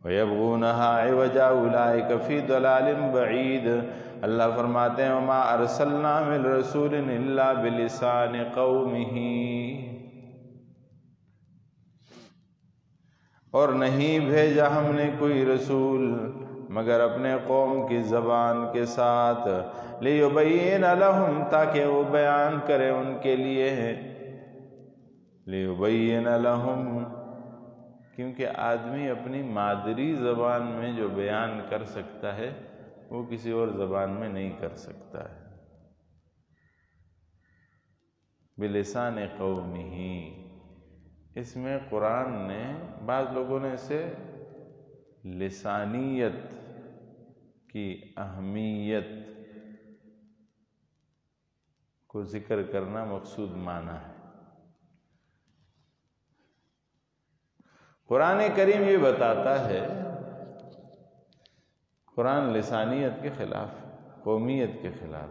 وَيَبْغُونَهَا عِوَجًا أُولَٰئِكَ فِي ضَلَالٍ بَعِيدٍ، اللہ فرماتے ہیں وَمَا أَرْسَلْنَا مِن رَّسُولٍ إِلَّا بِلِسَانِ قَوْمِهِ، اور نہیں بھیجا ہم نے کوئی رسول مگر اپنے قوم کی زبان کے ساتھ، لِيُبَيِّنَ لَهُمْ، تاکہ وہ بیان کرے ان کے لیے، لِيُبَيِّنَ لَهُمْ، کیونکہ آدمی اپنی مادری زبان میں جو بیان کر سکتا ہے وہ کسی اور زبان میں نہیں کر سکتا ہے۔ بِلِسَانِ قَوْمِهِ، اس میں قرآن نے، بعض لوگوں نے اسے لسانیت کی اہمیت کو ذکر کرنا مقصود مانا ہے۔ قرآن کریم یہ بتاتا ہے، قرآن لسانیت کے خلاف، قومیت کے خلاف،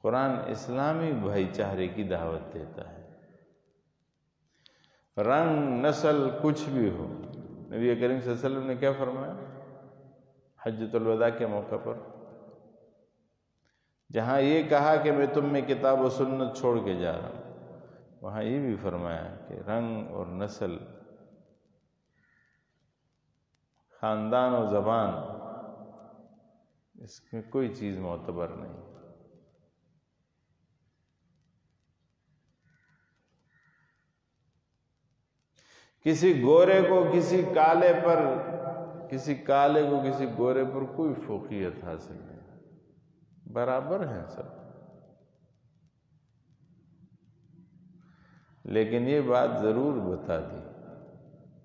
قرآن اسلامی بھائی چارے کی دعوت دیتا ہے۔ رنگ نسل کچھ بھی ہو، نبی کریم صلی اللہ علیہ وسلم نے کیا فرمایا حجۃ الوداع کے موقع پر؟ جہاں یہ کہا کہ میں تم میں کتاب و سنت چھوڑ کے جا رہا ہوں، وہاں یہ بھی فرمایا کہ رنگ اور نسل، خاندان و زبان، اس میں کوئی چیز معتبر نہیں۔ کسی گورے کو کسی کالے پر، کسی کالے کو کسی گورے پر کوئی فوقیت حاصل نہیں، برابر ہیں سب۔ لیکن یہ بات ضرور بتا دی،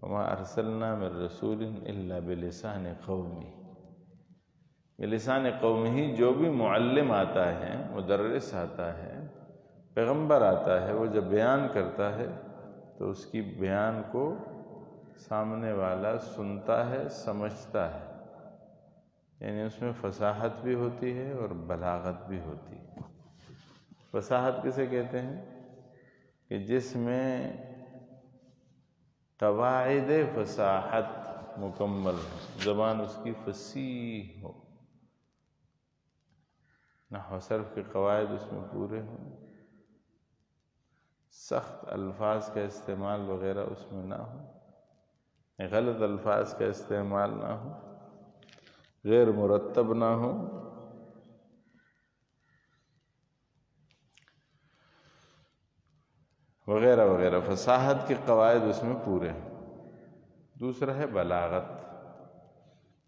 وَمَا أَرْسَلْنَا مِن رَّسُولٍ إِلَّا بِلِسَانِ قَوْمِهِ، بلسان قومی، جو بھی معلم آتا ہے، مدرس آتا ہے، پیغمبر آتا ہے، وہ جب بیان کرتا ہے تو اس کی بیان کو سامنے والا سنتا ہے، سمجھتا ہے، یعنی اس میں فصاحت بھی ہوتی ہے اور بلاغت بھی ہوتی ہے۔ فصاحت کسے کہتے ہیں؟ کہ جس میں قواعد فصاحت مکمل ہو، زبان اس کی فصیح ہو، نحو صرف کے قواعد اس میں پورے ہوں، سخت الفاظ کا استعمال وغیرہ اس میں نہ ہو، غلط الفاظ کا استعمال نہ ہو، غیر مرتب نہ ہو، وغیرہ وغیرہ، فصاحت کے قواعد اس میں پورے ہیں۔ دوسرا ہے بلاغت۔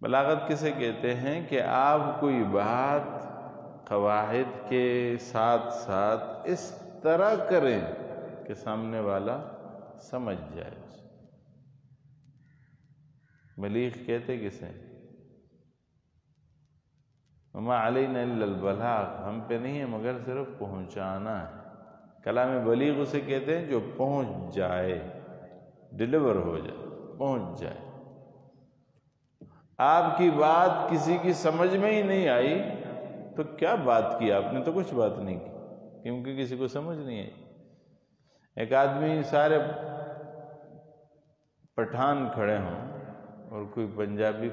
بلاغت کسے کہتے ہیں؟ کہ آپ کوئی بات قواعد کے ساتھ ساتھ اس طرح کریں کہ سامنے والا سمجھ جائے۔ بلیغ کہتے کسے؟ وَمَا عَلَيْنَا إِلَّا الْبَلَاغُ، ہم پہ نہیں ہے مگر صرف پہنچانا ہے۔ کلام بلیغ اسے کہتے ہیں جو پہنچ جائے، ڈیلیور ہو جائے، پہنچ جائے۔ آپ کی بات کسی کی سمجھ میں ہی نہیں آئی تو کیا بات کی؟ آپ نے تو کچھ بات نہیں کی، کیونکہ کسی کو سمجھ نہیں آئی۔ ایک آدمی، سارے پٹھان کھڑے ہوں اور کوئی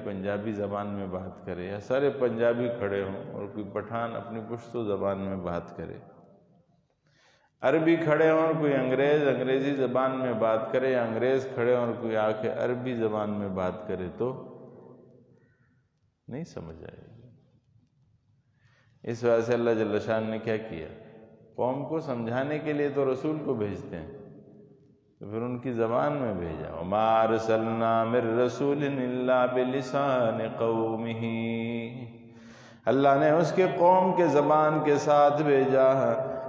پنجابی زبان میں بات کرے، یا سارے پنجابی کھڑے ہوں اور کوئی پٹھان اپنی پشتو زبان میں بات کرے، عربی کھڑے ہوں اور کوئی انگریزی زبان میں بات کرے، یا انگریز کھڑے ہوں اور کوئی آ کے عربی زبان میں بات کرے، تو نہیں سمجھ آئے گی۔ اس وجہ سے اللہ جل شان نے کیا کیا؟ قوم کو سمجھانے کے لیے تو رسول کو بھیجتے ہیں، تو پھر ان کی زبان میں بھیجا۔ وَمَا أَرْسَلْنَا مِن رَّسُولٍ إِلَّا بِلِسَانِ قَوْمِهِ، اللہ نے اس کے قوم کے زبان کے ساتھ بھیجا،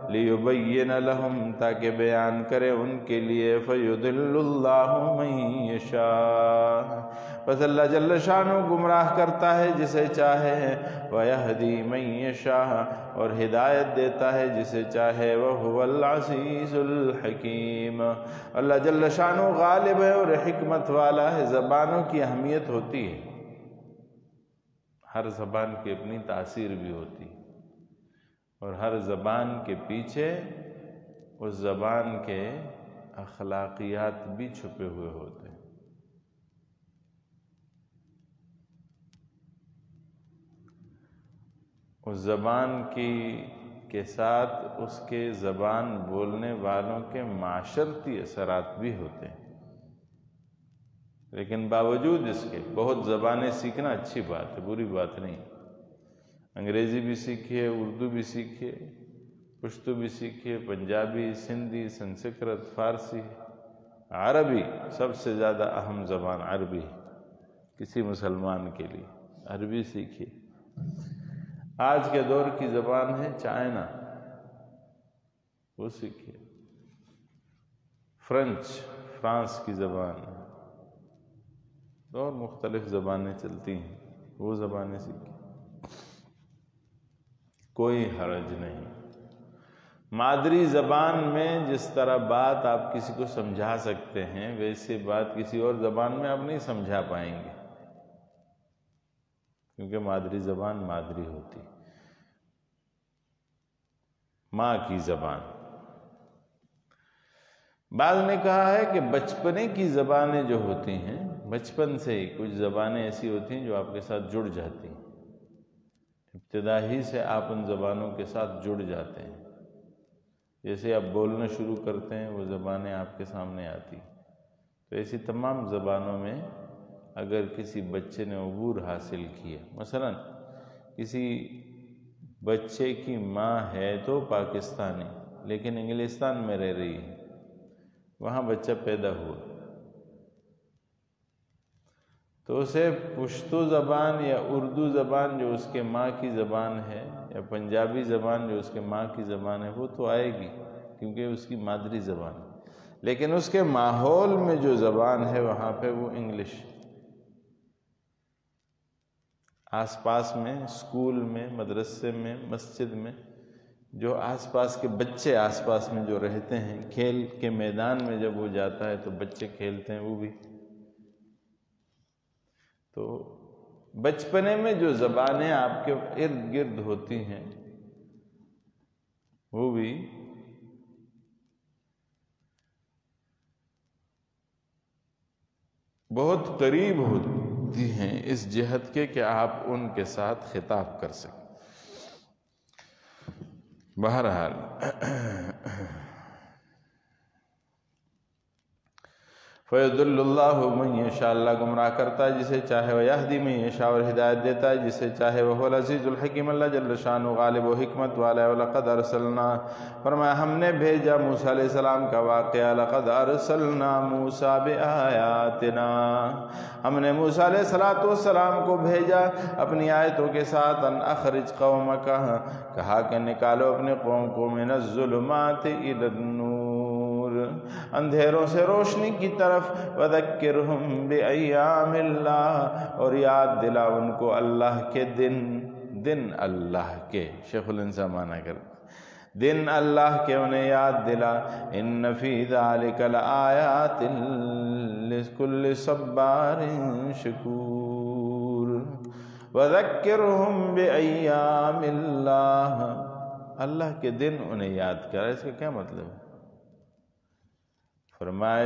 لِيُبَيِّنَ لَهُمْ، تاکہ بیان کرے ان کے لیے، فَيُضِلُّ اللَّهُ مَن يَشَاءُ، بس اللہ جل شانہ گمراہ کرتا ہے جسے چاہے، وَيَهْدِي مَن يَشَاءُ، اور ہدایت دیتا ہے جسے چاہے، وَهُوَ الْعَزِيزُ الْحَكِيمُ، اللہ جل شانہ غالب ہے اور حکمت والا ہے۔ زبانوں کی اہمیت ہوتی ہے، ہر زبان کی اپنی تاثیر بھی ہوتی ہے، اور ہر زبان کے پیچھے اس زبان کے اخلاقیات بھی چھپے ہوئے ہوتے ہیں۔ اس زبان کے ساتھ اس کے زبان بولنے والوں کے معاشرتی اثرات بھی ہوتے ہیں، لیکن باوجود اس کے بہت زبانیں سیکھنا اچھی بات ہے، بری بات نہیں۔ انگریزی بھی سیکھیے، اردو بھی سیکھیے، پشتو بھی سیکھیے، پنجابی، سندھی، سنسکرت، فارسی، عربی، سب سے زیادہ اہم زبان عربی ہے کسی مسلمان کے لیے، عربی سیکھیے۔ آج کے دور کی زبان ہے چائنا، وہ سیکھیے۔ فرانس کی زبان اور مختلف زبانیں چلتی ہیں، وہ زبانیں سیکھی، کوئی حرج نہیں۔ مادری زبان میں جس طرح بات آپ کسی کو سمجھا سکتے ہیں ویسے بات کسی اور زبان میں آپ نہیں سمجھا پائیں گے، کیونکہ مادری زبان مادری ہوتی، ماں کی زبان۔ بعض نے کہا ہے کہ بچپنے کی زبانیں جو ہوتی ہیں، بچپن سے ہی کچھ زبانیں ایسی ہوتی ہیں جو آپ کے ساتھ جڑ جاتی ہیں، ابتدا ہی سے آپ ان زبانوں کے ساتھ جڑ جاتے ہیں، جیسے آپ بولنا شروع کرتے ہیں وہ زبانیں آپ کے سامنے آتی۔ تو ایسی تمام زبانوں میں اگر کسی بچے نے عبور حاصل کیا، مثلا کسی بچے کی ماں ہے تو پاکستانی لیکن انگلستان میں رہ رہی ہے، وہاں بچہ پیدا ہوا، تو اسے پشتو زبان یا اردو زبان جو اس کے ماں کی زبان ہے یا پنجابی زبان جو اس کے ماں کی زبان ہے وہ تو آئے گی کیونکہ اس کی مادری زبان ہے، لیکن اس کے ماحول میں جو زبان ہے وہاں پہ وہ انگلش، آس پاس میں، اسکول میں، مدرسے میں، مسجد میں، جو آس پاس کے بچے آس پاس میں جو رہتے ہیں، کھیل کے میدان میں جب وہ جاتا ہے تو بچے کھیلتے ہیں، وہ بھی تو بچپنے میں جو زبانیں آپ کے ارد گرد ہوتی ہیں وہ بھی بہت قریب ہوتی ہیں اس جہت کے کہ آپ ان کے ساتھ خطاب کر سکیں۔ بہرحال فَيُضِلُّ اللَّهُ مَن يَشَاءُ، اللہ گمراہ کرتا ہے جسے چاہے، وَيَهْدِي مَن يَشَاءُ، اور ہدایت دیتا ہے جسے چاہے، وَهُوَ الْعَزِيزُ الْحَكِيمُ، اللہ جل شانہ غالب و حکمت والا ہے۔ وَلَقَدْ أَرْسَلْنَا، فرمایا ہم نے بھیجا موسیٰ علیہ السلام کا واقعہ، لَقَدْ أَرْسَلْنَا مُوسَىٰ بِآيَاتِنَا، ہم نے موسیٰ علیہ السلام کو بھیجا اپنی آیتوں کے ساتھ، ان اخرج قومک، کہا کہ نکالو اپنے قوم کو، من الظلمات إلى النور، اندھیروں سے روشنی کی طرف، وذکرہم بأیام اللہ، اور یاد دلا ان کو اللہ کے دن اللہ کے، شیخ الانسا معنی کر دن اللہ کے انہیں یاد دلا، ان فی ذالک لآیات لکل صبار شکور، وذکرہم بأیام اللہ، اللہ کے دن انہیں یاد کرا۔ اس کا کیا مطلب ہے؟ فرمایا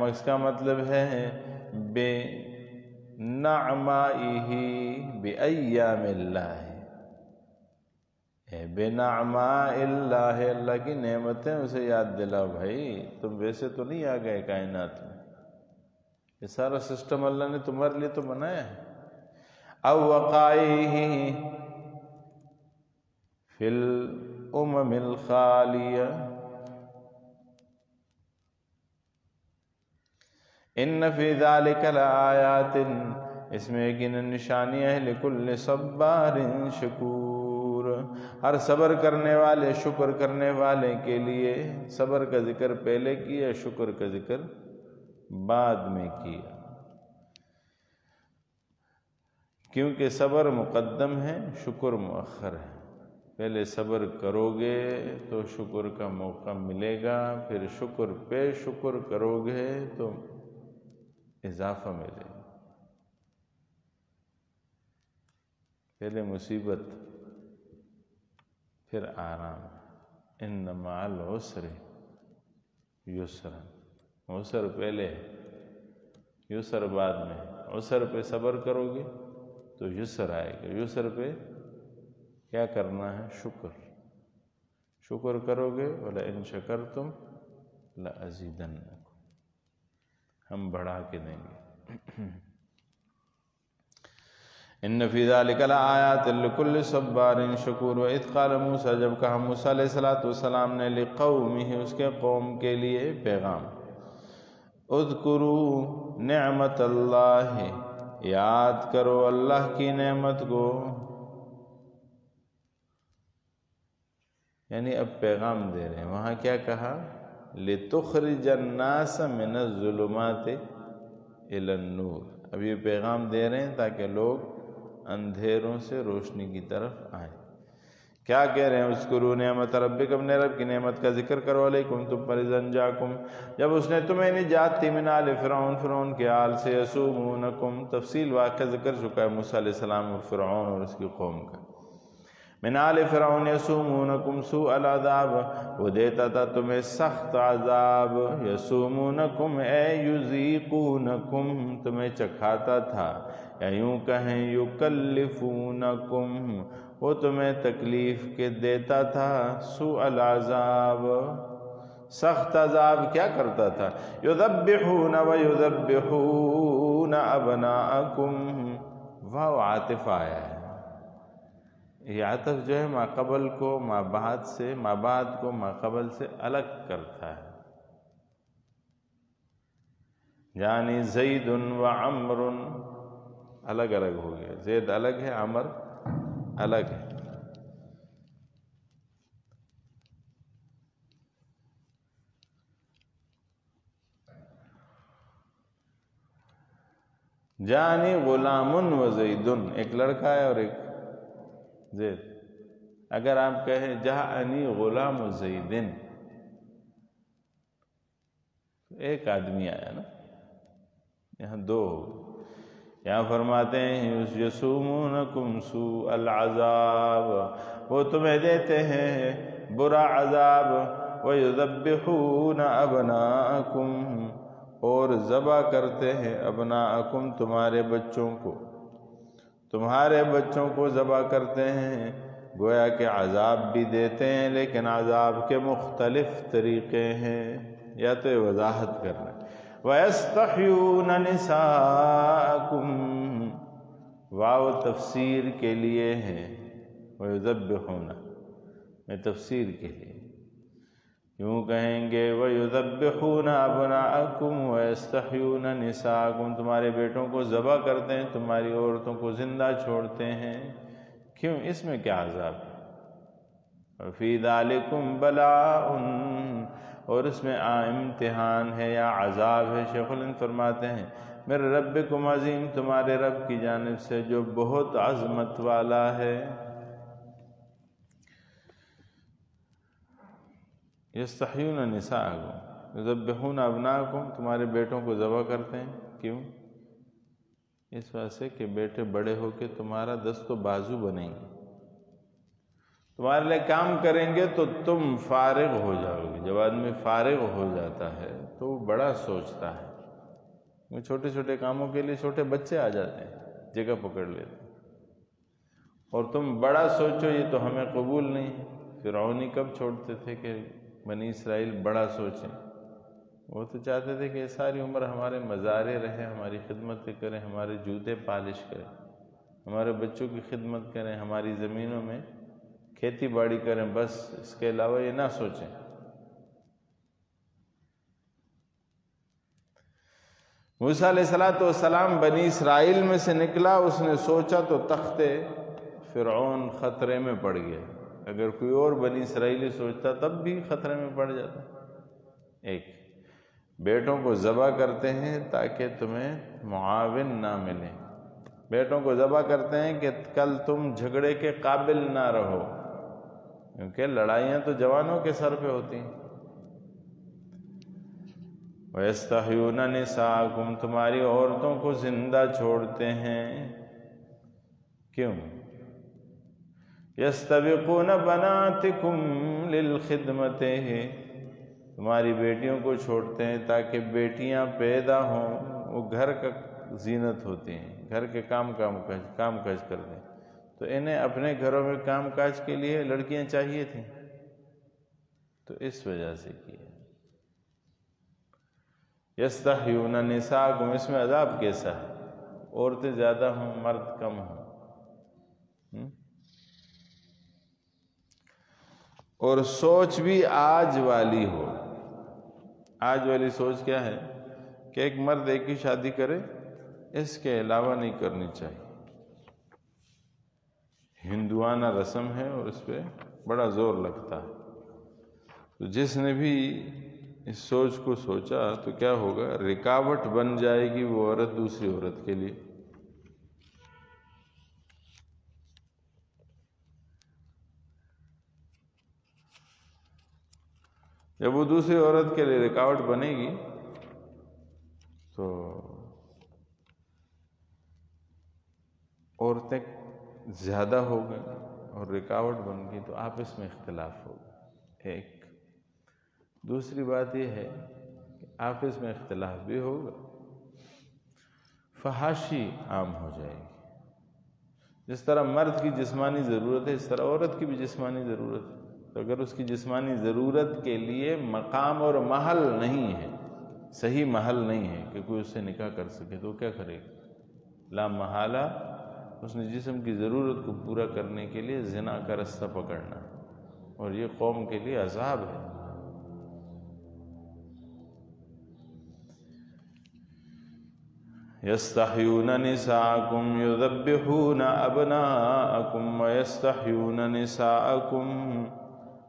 اس کا مطلب ہے بے نعمائہ بأیام اللہ، بے نعماء اللہ، اللہ کی نعمتیں اسے یاد دلاؤ۔ بھائی تم ویسے تو نہیں آ گئے کائنات میں، یہ سارا سسٹم اللہ نے تمہارے لیے تو بنایا ہے۔ او وقائہ فی الامم الخالیہ، ان فی ذالک لآیات، اس میں یقیناً نشانیاں ہیں، لکل صبار شکور، ہر صبر کرنے والے، شکر کرنے والے کے لیے۔ صبر کا ذکر پہلے کیا، شکر کا ذکر بعد میں کیا، کیونکہ صبر مقدم ہے، شکر مؤخر ہے۔ پہلے صبر کرو گے تو شکر کا موقع ملے گا، پھر شکر پہ شکر کرو گے تو اضافہ ملے گا۔ پہلے مصیبت پھر آرام، ان مع العسر یسرا، عسر پہلے ہے، یسر بعد میں۔ عسر پہ صبر کرو گے تو یسر آئے گا، یسر پہ کیا کرنا ہے؟ شکر کرو گے، وَلَئِن شَكَرْتُمْ لَأَزِيدَنَّكُمْ، ہم بڑھا کے دیں گے۔ ان فی ذالک لآیات لکل صبار شکور، وَإِذْ قَالَ موسیٰ، جب کہا موسیٰ علیہ السلام نے، لقومہ، اس کے قوم کے لیے پیغام، اذکروا نعمت اللہ، یاد کرو اللہ کی نعمت کو، یعنی اب پیغام دے رہے ہیں۔ وہاں کیا کہا؟ لِتُخْرِجَ النَّاسَ مِنَ الظُّلُمَاتِ إِلَى النُّورِ۔ اب یہ پیغام دے رہے ہیں تاکہ لوگ اندھیروں سے روشنی کی طرف آئیں۔ کیا کہہ رہے ہیں؟ اذکروا نعمت ربک، اپنے رب کی نعمت کا ذکر کرو، علیکم تم پر، اذ انجاکم، جب اس نے تمہیں نجات دی، من آل فرعون، فرعون کے آل سے، یسومونکم، تفصیل واقعہ ذکر چکا ہے موسیٰ علیہ السلام اور فرعون اور اس کی قوم کا۔ من آل فرعون یسومونکم سوء العذاب، وہ دیتا تھا تمہیں سخت عذاب، یسومونکم اے یذیقونکم، تمہیں چکھاتا تھا، یا یوں کہیں یکلفونکم، وہ تمہیں تکلیف کے دیتا تھا، سوء العذاب، سخت عذاب کیا کرتا تھا؟ یذبحون ویذبحون ابناءکم، واو عاطف آیا ہے، یہ عاطف جو ہے ما قبل کو ما بعد سے، ما بعد کو ما قبل سے الگ کرتا ہے، یعنی زید و عمر الگ الگ ہو گیا، زید الگ ہے، عمر الگ ہے۔ جانی غلام و زیدن، ایک لڑکا ہے اور ایک زید۔ اگر آپ کہیں جاءنی غلام و زیدن، ایک آدمی آیا نا، یہاں دو ہو۔ یہاں فرماتے ہیں یسومونکم سوء العذاب، وہ تمہیں دیتے ہیں برا عذاب، وَيُذَبِّحُونَ أَبْنَاءَكُمْ، اور ذبح کرتے ہیں ابناءکم، تمہارے بچوں کو، تمہارے بچوں کو ذبح کرتے ہیں، گویا کہ عذاب بھی دیتے ہیں لیکن عذاب کے مختلف طریقے ہیں، یا تو یہ وضاحت کرنا ہے۔ وَيَسْتَحْيُونَ نِسَاءَكُمْ، واو تفسیر کے لیے ہے، وَيُذَبِّحُونَ میں تفسیر کے لیے، یوں کہیں گے وَيُذَبِّحُونَ أَبْنَاءَكُمْ وَيَسْتَحْيُونَ نِسَاءَكُمْ، تمہارے بیٹوں کو ذبح کرتے ہیں، تمہاری عورتوں کو زندہ چھوڑتے ہیں، کیوں؟ اس میں کیا عذاب ہے؟ وَفِي ذَلِكُمْ بَلَاءٌ، اور اس میں امتحان ہے یا عذاب ہے۔ شیخ الہند فرماتے ہیں مِن ربکم عظیم، تمہارے رب کی جانب سے جو بہت عظمت والا ہے۔ یستحیون نساءکم یذبحون ابناءکم، تمہارے بیٹوں کو ذبح کرتے ہیں، کیوں؟ اس وجہ سے کہ بیٹے بڑے ہو کے تمہارا دست و بازو بنیں گے، تمہارے لیے کام کریں گے تو تم فارغ ہو جاؤ گے۔ جب آدمی فارغ ہو جاتا ہے تو وہ بڑا سوچتا ہے، چھوٹے چھوٹے کاموں کے لیے چھوٹے بچے آ جاتے ہیں، جگہ پکڑ لیتے ہیں، اور تم بڑا سوچو یہ تو ہمیں قبول نہیں ہے۔ فرعونی کب چھوڑتے تھے کہ بنی اسرائیل بڑا سوچیں؟ وہ تو چاہتے تھے کہ ساری عمر ہمارے مزارے رہیں، ہماری خدمت کریں، ہمارے جوتے پالش کریں، ہمارے بچوں کی خدمت کریں، ہماری زمینوں میں کھیتی باڑی کریں، بس اس کے علاوہ یہ نہ سوچیں۔ موسیٰ علیہ السلام بنی اسرائیل میں سے نکلا، اس نے سوچا تو تخت فرعون خطرے میں پڑ گیا۔ اگر کوئی اور بنی اسرائیلی سوچتا تب بھی خطرے میں پڑ جاتا۔ ایک، بیٹوں کو ذبح کرتے ہیں تاکہ تمہیں معاون نہ ملے، بیٹوں کو ذبح کرتے ہیں کہ کل تم جھگڑے کے قابل نہ رہو، کیونکہ لڑائیاں تو جوانوں کے سر پہ ہوتی ہیں۔ وَيَسْتَحْيُونَ نِسَاءَكُمْ، تمہاری عورتوں کو زندہ چھوڑتے ہیں، کیوں؟ يَسْتَبِقُونَ بَنَاتِكُمْ لِلْخِدْمَتِ، تمہاری بیٹیوں کو چھوڑتے ہیں تاکہ بیٹیاں پیدا ہوں، وہ گھر کا زینت ہوتی ہیں، گھر کے کام کاج کرتے ہیں، تو انہیں اپنے گھروں میں کام کاج کے لیے لڑکیاں چاہیے تھیں، تو اس وجہ سے کیا۔ یستحیون نساءکم، اس میں عذاب کیسا ہے؟ عورتیں زیادہ ہوں، مرد کم ہوں، اور سوچ بھی آج والی ہو۔ آج والی سوچ کیا ہے کہ ایک مرد ایک ہی شادی کرے، اس کے علاوہ نہیں کرنی چاہیے، ہندوانہ رسم ہے اور اس پہ بڑا زور لگتا ہے۔ تو جس نے بھی اس سوچ کو سوچا تو کیا ہوگا، رکاوٹ بن جائے گی وہ عورت دوسری عورت کے لیے۔ جب وہ دوسری عورت کے لیے رکاوٹ بنے گی تو عورتیں زیادہ ہو گئیں اور رکاوٹ بن گئی تو آپس میں اختلاف ہوگا۔ ایک دوسری بات یہ ہے کہ آپس میں اختلاف بھی ہوگا، فحاشی عام ہو جائے گی۔ جس طرح مرد کی جسمانی ضرورت ہے اس طرح عورت کی بھی جسمانی ضرورت ہے، تو اگر اس کی جسمانی ضرورت کے لیے مقام اور محل نہیں ہے، صحیح محل نہیں ہے کہ کوئی اس سے نکاح کر سکے، تو کیا کرے گا؟ لا محالہ اس نے جسم کی ضرورت کو پورا کرنے کے لیے زنا کا رستہ پکڑنا، اور یہ قوم کے لیے عذاب ہے۔ یستحیون نساءکم یذبحون ابناءکم ویستحیون نساءکم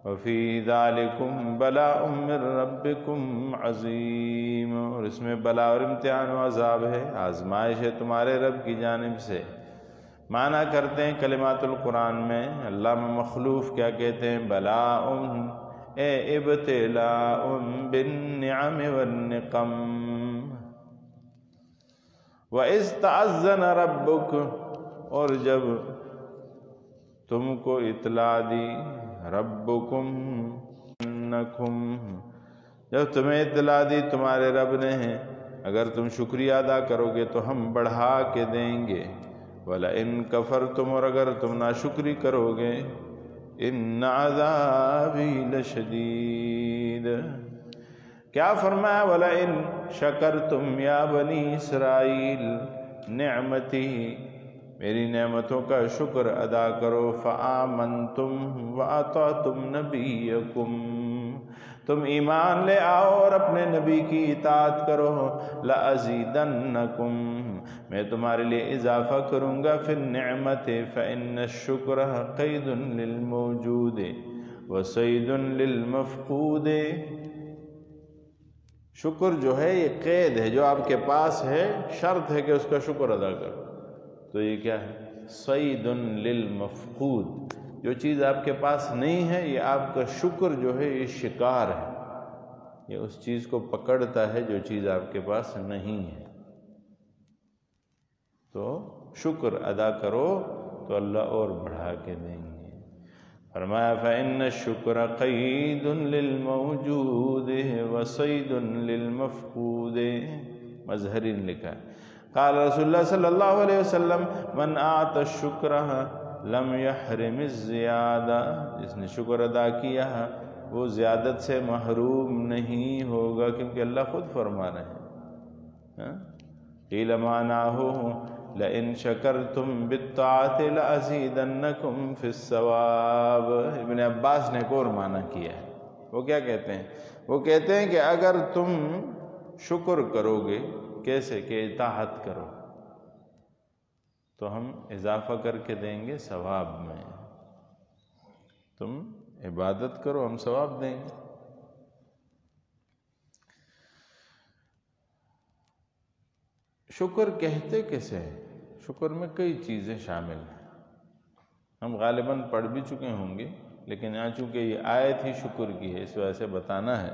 وفی ذالکم بلاء من ربکم عظیم، اور اس میں بلا اور امتحان و عذاب ہے، آزمائش ہے تمہارے رب کی جانب سے۔ معنی کرتے ہیں کلمات القرآن میں علامہ مخلوف کیا کہتے ہیں؟ بلاء اے ابتلاء بالنعم والنقم۔ وَإِذْ تَأَذَّنَ رَبُّكُمْ، اور جب تم کو اطلاع دی ربکم انکم، جب تمہیں اطلاع دی تمہارے رب نے ہے اگر تم شکریہ ادا کرو گے تو ہم بڑھا کے دیں گے، وَلَئِن كَفَرْتُمْ، اور اگر تم ناشکری کرو گے ان عذابی لشدید۔ کیا فرمایا؟ وَلَئِن شَكَرْتُمْ یا بنی اسرائیل نعمتی، میری نعمتوں کا شکر ادا کرو، فآمنتم وَأَطَعْتُمْ نَبِيَّكُمْ، تم ایمان لے آؤ اور اپنے نبی کی اطاعت کرو، لَأَزِيدَنَّكُمْ، میں تمہارے لیے اضافہ کروں گا، فِي النِّعْمَةِ فَإِنَّ الشُّكْرَ قَيْدٌ لِلْمَوْجُودِ وَصَيْدٌ لِلْمَفْقُودِ۔ شکر جو ہے یہ قید ہے، جو آپ کے پاس ہے شرط ہے کہ اس کا شکر ادا کرو، تو یہ کیا ہے؟ صید للمفقود، جو چیز آپ کے پاس نہیں ہے یہ آپ کا شکر جو ہے یہ شکار ہے، یہ اس چیز کو پکڑتا ہے جو چیز آپ کے پاس نہیں ہے۔ تو شکر ادا کرو تو اللہ اور بڑھا کے دیں گے۔ فرمایا فَإِنَّ الشُّكْرَ قَيْدٌ لِلْمَوْجُودِ وَصَيْدٌ لِلْمَفْقُودِ، مظہری نے لکھا ہے۔ قال رسول اللہ صلی اللہ علیہ وسلم من اعطى الشکر لم يحرم الزیادہ، جس نے شکر ادا کیا وہ زیادت سے محروم نہیں ہوگا، کیونکہ اللہ خود فرما رہے ہیں۔ قیل معناہ لئن شکرتم بالطاعۃ لأزیدنکم فی الثواب، ابن عباس نے ایک اور معنی کیا ہے، وہ کیا کہتے ہیں؟ وہ کہتے ہیں کہ اگر تم شکر کرو گے، کیسے کہ اطاعت کرو، تو ہم اضافہ کر کے دیں گے ثواب میں، تم عبادت کرو ہم ثواب دیں گے۔ شکر کہتے کسے ہیں؟ شکر میں کئی چیزیں شامل ہیں، ہم غالباً پڑھ بھی چکے ہوں گے، لیکن یہاں چونکہ یہ آیت ہی شکر کی ہے اس وجہ سے بتانا ہے،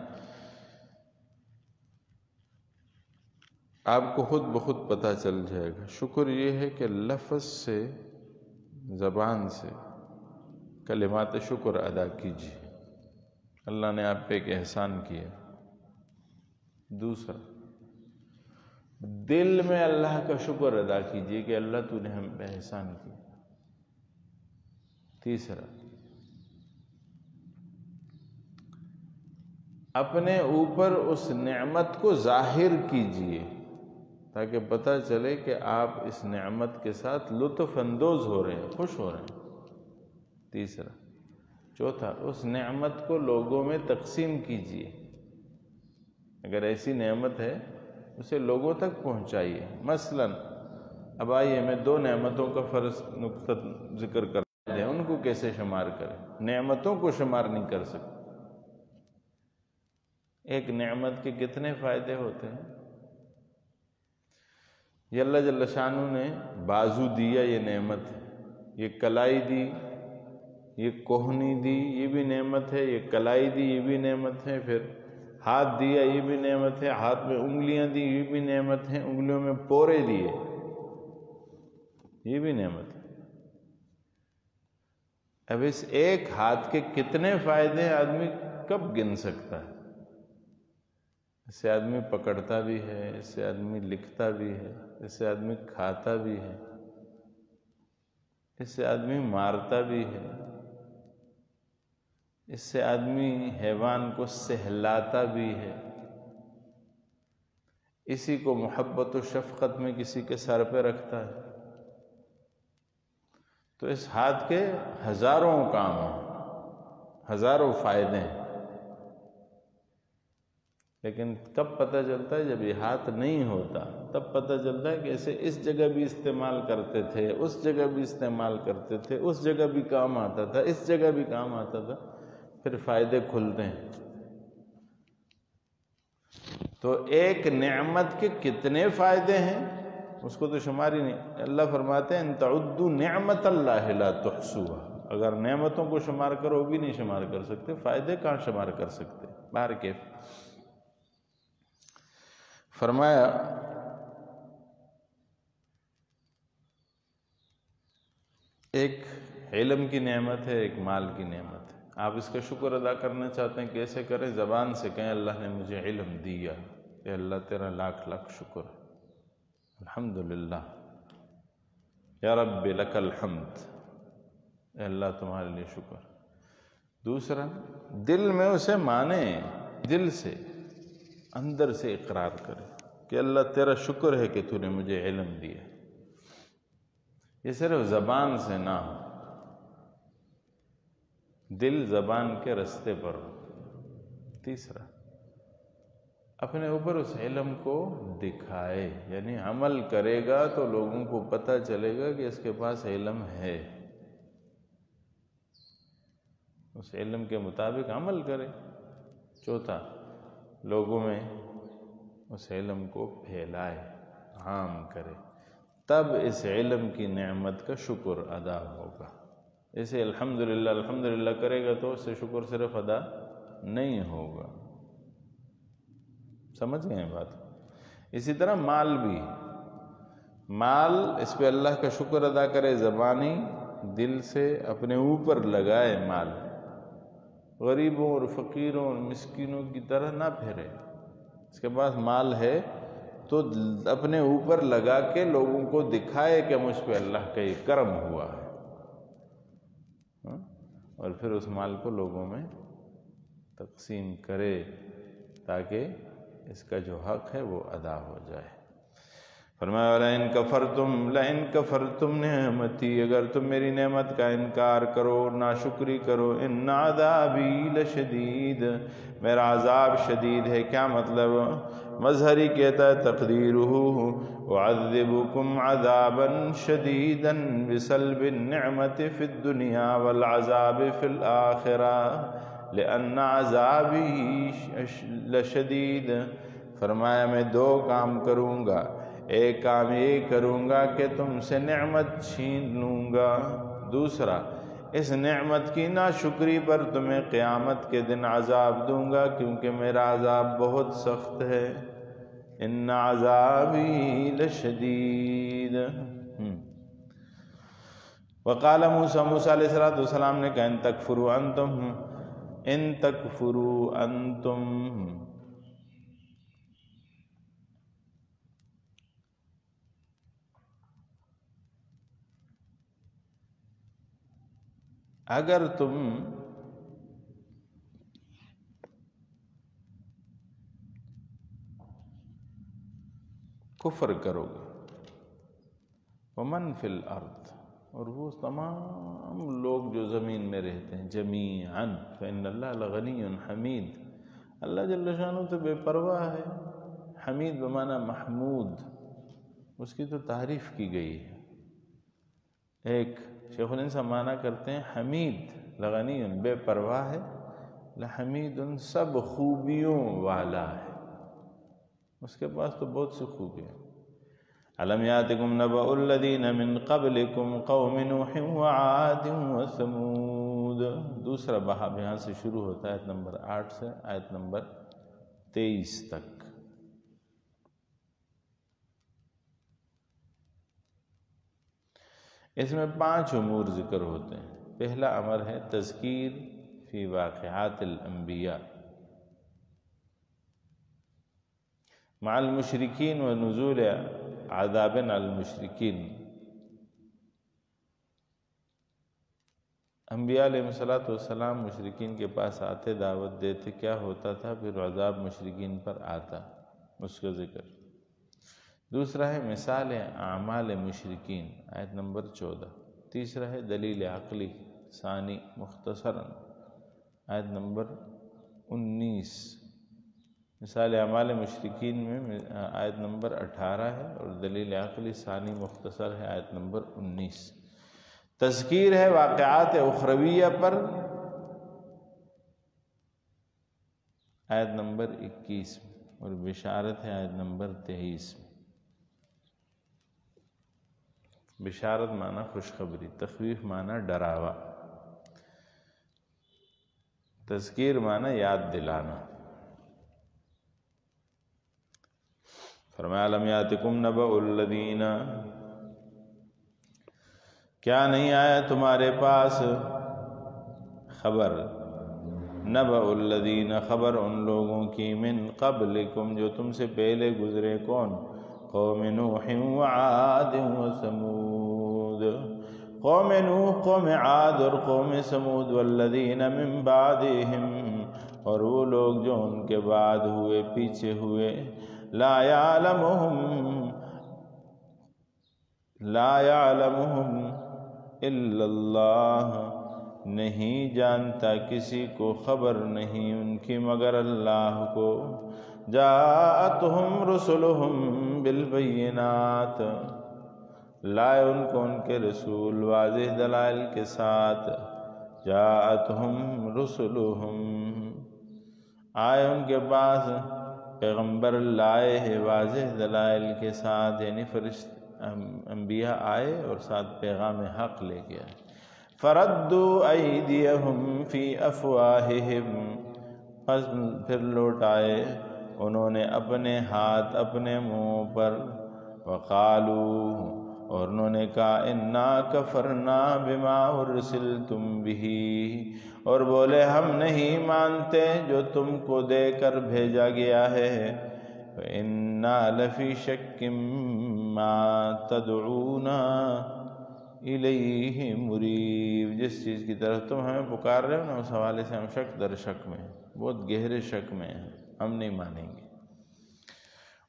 آپ کو خود بخود پتہ چل جائے گا۔ شکر یہ ہے کہ لفظ سے، زبان سے کلمات شکر ادا کیجیے، اللہ نے آپ پہ ایک احسان کیا۔ دوسرا، دل میں اللہ کا شکر ادا کیجیے کہ اللہ تو نے ہم پہ احسان کیا۔ تیسرا، اپنے اوپر اس نعمت کو ظاہر کیجیے تاکہ پتہ چلے کہ آپ اس نعمت کے ساتھ لطف اندوز ہو رہے ہیں، خوش ہو رہے ہیں۔ تیسرا، چوتھا، اس نعمت کو لوگوں میں تقسیم کیجیے، اگر ایسی نعمت ہے اسے لوگوں تک پہنچائیے۔ مثلا اب آئیے میں دو نعمتوں کا فرض نقطہ ذکر کر دیں، ان کو کیسے شمار کریں؟ نعمتوں کو شمار نہیں کر سکتے، ایک نعمت کے کتنے فائدے ہوتے ہیں۔ یہ اللہ جل شانہ نے بازو دیا، یہ نعمت ہے، یہ کلائی دی، یہ کوہنی دی، یہ بھی نعمت ہے، یہ کلائی دی، یہ بھی نعمت ہے، پھر ہاتھ دیا، یہ بھی نعمت ہے، ہاتھ میں انگلیاں دی، یہ بھی نعمت ہے، انگلیوں میں پورے دیے، یہ بھی نعمت ہے۔ اب اس ایک ہاتھ کے کتنے فائدے آدمی کب گن سکتا ہے؟ اس سے آدمی پکڑتا بھی ہے، اس سے آدمی لکھتا بھی ہے، اس سے آدمی کھاتا بھی ہے، اس سے آدمی مارتا بھی ہے، اس سے آدمی حیوان کو سہلاتا بھی ہے، اسی کو محبت و شفقت میں کسی کے سر پہ رکھتا ہے۔ تو اس ہاتھ کے ہزاروں کام ہیں، ہزاروں فائدے ہیں، لیکن کب پتہ چلتا ہے؟ جب یہ ہاتھ نہیں ہوتا، تب پتہ چلتا ہے کہ اسے اس جگہ بھی استعمال کرتے تھے، اس جگہ بھی استعمال کرتے تھے، اس جگہ بھی کام آتا تھا، اس جگہ بھی کام آتا تھا، پھر فائدے کھلتے ہیں۔ تو ایک نعمت کے کتنے فائدے ہیں اس کو تو شمار ہی نہیں۔ اللہ فرماتے ہیں ان تعدوا نعمت اللہ لا تحصوها، اگر نعمتوں کو شمار کرو بھی نہیں شمار کر سکتے، فائدے کہاں شمار کر سکتے؟ باہر کے فرمایا ایک علم کی نعمت ہے، ایک مال کی نعمت ہے۔ آپ اس کا شکر ادا کرنا چاہتے ہیں، کیسے کریں؟ زبان سے کہیں اللہ نے مجھے علم دیا، اے اللہ تیرا لاکھ لاکھ شکر ہے، الحمدللہ، یا رب لک الحمد، اے اللہ تمہارے لیے شکر۔ دوسرا، دل میں اسے مانے، دل سے اندر سے اقرار کرے کہ اللہ تیرا شکر ہے کہ تو نے مجھے علم دیا۔ یہ صرف زبان سے نہ ہو، دل زبان کے رستے پر ہو۔ تیسرا، اپنے اوپر اس علم کو دکھائے، یعنی عمل کرے گا تو لوگوں کو پتہ چلے گا کہ اس کے پاس علم ہے، اس علم کے مطابق عمل کرے۔ چوتھا، لوگوں میں اس علم کو پھیلائے، عام کرے، تب اس علم کی نعمت کا شکر ادا ہوگا۔ اسے الحمدللہ الحمدللہ کرے گا تو اس سے شکر صرف ادا نہیں ہوگا۔ سمجھ گئے بات؟ اسی طرح مال بھی، مال اس پہ اللہ کا شکر ادا کرے، زبانی، دل سے اپنے اوپر لگائے، مال غریبوں اور فقیروں اور مسکینوں کی طرح نہ پھیرے۔ اس کے پاس مال ہے تو اپنے اوپر لگا کے لوگوں کو دکھائے کہ مجھ پہ اللہ کا یہ کرم ہوا ہے، اور پھر اس مال کو لوگوں میں تقسیم کرے تاکہ اس کا جو حق ہے وہ ادا ہو جائے۔ فرمایا لَئِن كَفَرْتُمْ نِعْمَتِي، اگر تم میری نعمت کا انکار کرو، ناشکری کرو، إِنَّ عَذَابِي لَشَدِيدٌ، میرا عذاب شدید ہے۔ کیا مطلب؟ مظہری کہتا ہے تقدیرہ اعذبکم عذابا شدیدا بسلب النعمت فی الدنیا والعذاب فی الآخرہ لأن عذابی لشدید۔ فرمایا میں دو کام کروں گا، ایک کام یہ کروں گا کہ تم سے نعمت چھین لوں گا، دوسرا اس نعمت کی ناشکری پر تمہیں قیامت کے دن عذاب دوں گا، کیونکہ میرا عذاب بہت سخت ہے۔ ان عذابی لشدید۔ وقال موسیٰ علیہ السلام نے کہا ان تکفروا انتم اگر تم کفر کرو گے، ومن فی الارض، اور وہ تمام لوگ جو زمین میں رہتے ہیں، جمیعاً، فإن اللہ لغنی حمید، اللہ جل شانہ تو بے پرواہ ہے، حمید بمعنی محمود، اس کی تو تعریف کی گئی ہے۔ ایک شیخ الہند صاحب معنی کرتے ہیں حمید لغنی بے پرواہ ہے، لحمید سب خوبیوں والا ہے، اس کے پاس تو بہت سی خوبیاں۔ الم یاتکم نبأ الذین من قبلکم قوم نوح وعاد وثمود، دوسرا باب یہاں سے شروع ہوتا ہے آیت نمبر 8 سے آیت نمبر 23 تک۔ اس میں 5 امور ذکر ہوتے ہیں۔ پہلا امر ہے تذکیر فی واقعات الانبیاء مع المشرکین و نزول عذاب علی المشرکین۔ انبیاء علیہ السلام مشرکین کے پاس آتے، دعوت دیتے، کیا ہوتا تھا، پھر عذاب مشرکین پر آتا، اس کا ذکر۔ دوسرا ہے مثال اعمال مشرکین آیت نمبر 14۔ تیسرا ہے دلیل عقلی ثانی مختصراً آیت نمبر 19۔ مثال اعمال مشرکین میں آیت نمبر 18 ہے اور دلیل عقلی ثانی مختصر ہے آیت نمبر 19۔ تذکیر ہے واقعات اخرویہ پر آیت نمبر 21 اور بشارت ہے آیت نمبر 23۔ بشارت معنی خوشخبری، تخویف معنی ڈراوا، تذکیر معنی یاد دلانا۔ فرمایا الم یاتکم نبأ الذین، کیا نہیں آیا تمہارے پاس خبر، نبأ الذین خبر ان لوگوں کی، من قبلکم جو تم سے پہلے گزرے، کون؟ قوم نوح وعاد وثمود، قوم نوح، قوم عاد اور قوم ثمود، والذین من بعدہم اور وہ لوگ جو ان کے بعد ہوئے، پیچھے ہوئے، لا یعلمہم الا اللہ، نہیں جانتا کسی کو خبر نہیں ان کی مگر اللہ کو۔ جاءتہم رسلہم بالبینات، لائے ان کو ان کے رسول واضح دلائل کے ساتھ۔ جاءتہم رسلہم، آئے ان کے پاس پیغمبر، لائے ہیں واضح دلائل کے ساتھ، یعنی انبیاء آئے اور ساتھ پیغام حق لے کے آئے۔ فردوا ایدیہم فی افواہہم، پھر لوٹائے انہوں نے اپنے ہاتھ اپنے منہ پر، وقالوا اور انہوں نے کہا، انا کفرنا بما ارسلتم بہ، اور بولے ہم نہیں مانتے جو تم کو دے کر بھیجا گیا ہے۔ وَإِنَّا لَفِي شَكٍّ مَّا تَدْعُونَا إِلَيْهِ مُرِيبٍ، جس چیز کی طرف تم ہمیں پکار رہے ہو نا، اس حوالے سے ہم شک در شک میں ہیں، بہت گہرے شک میں ہیں، ہم نہیں مانیں گے۔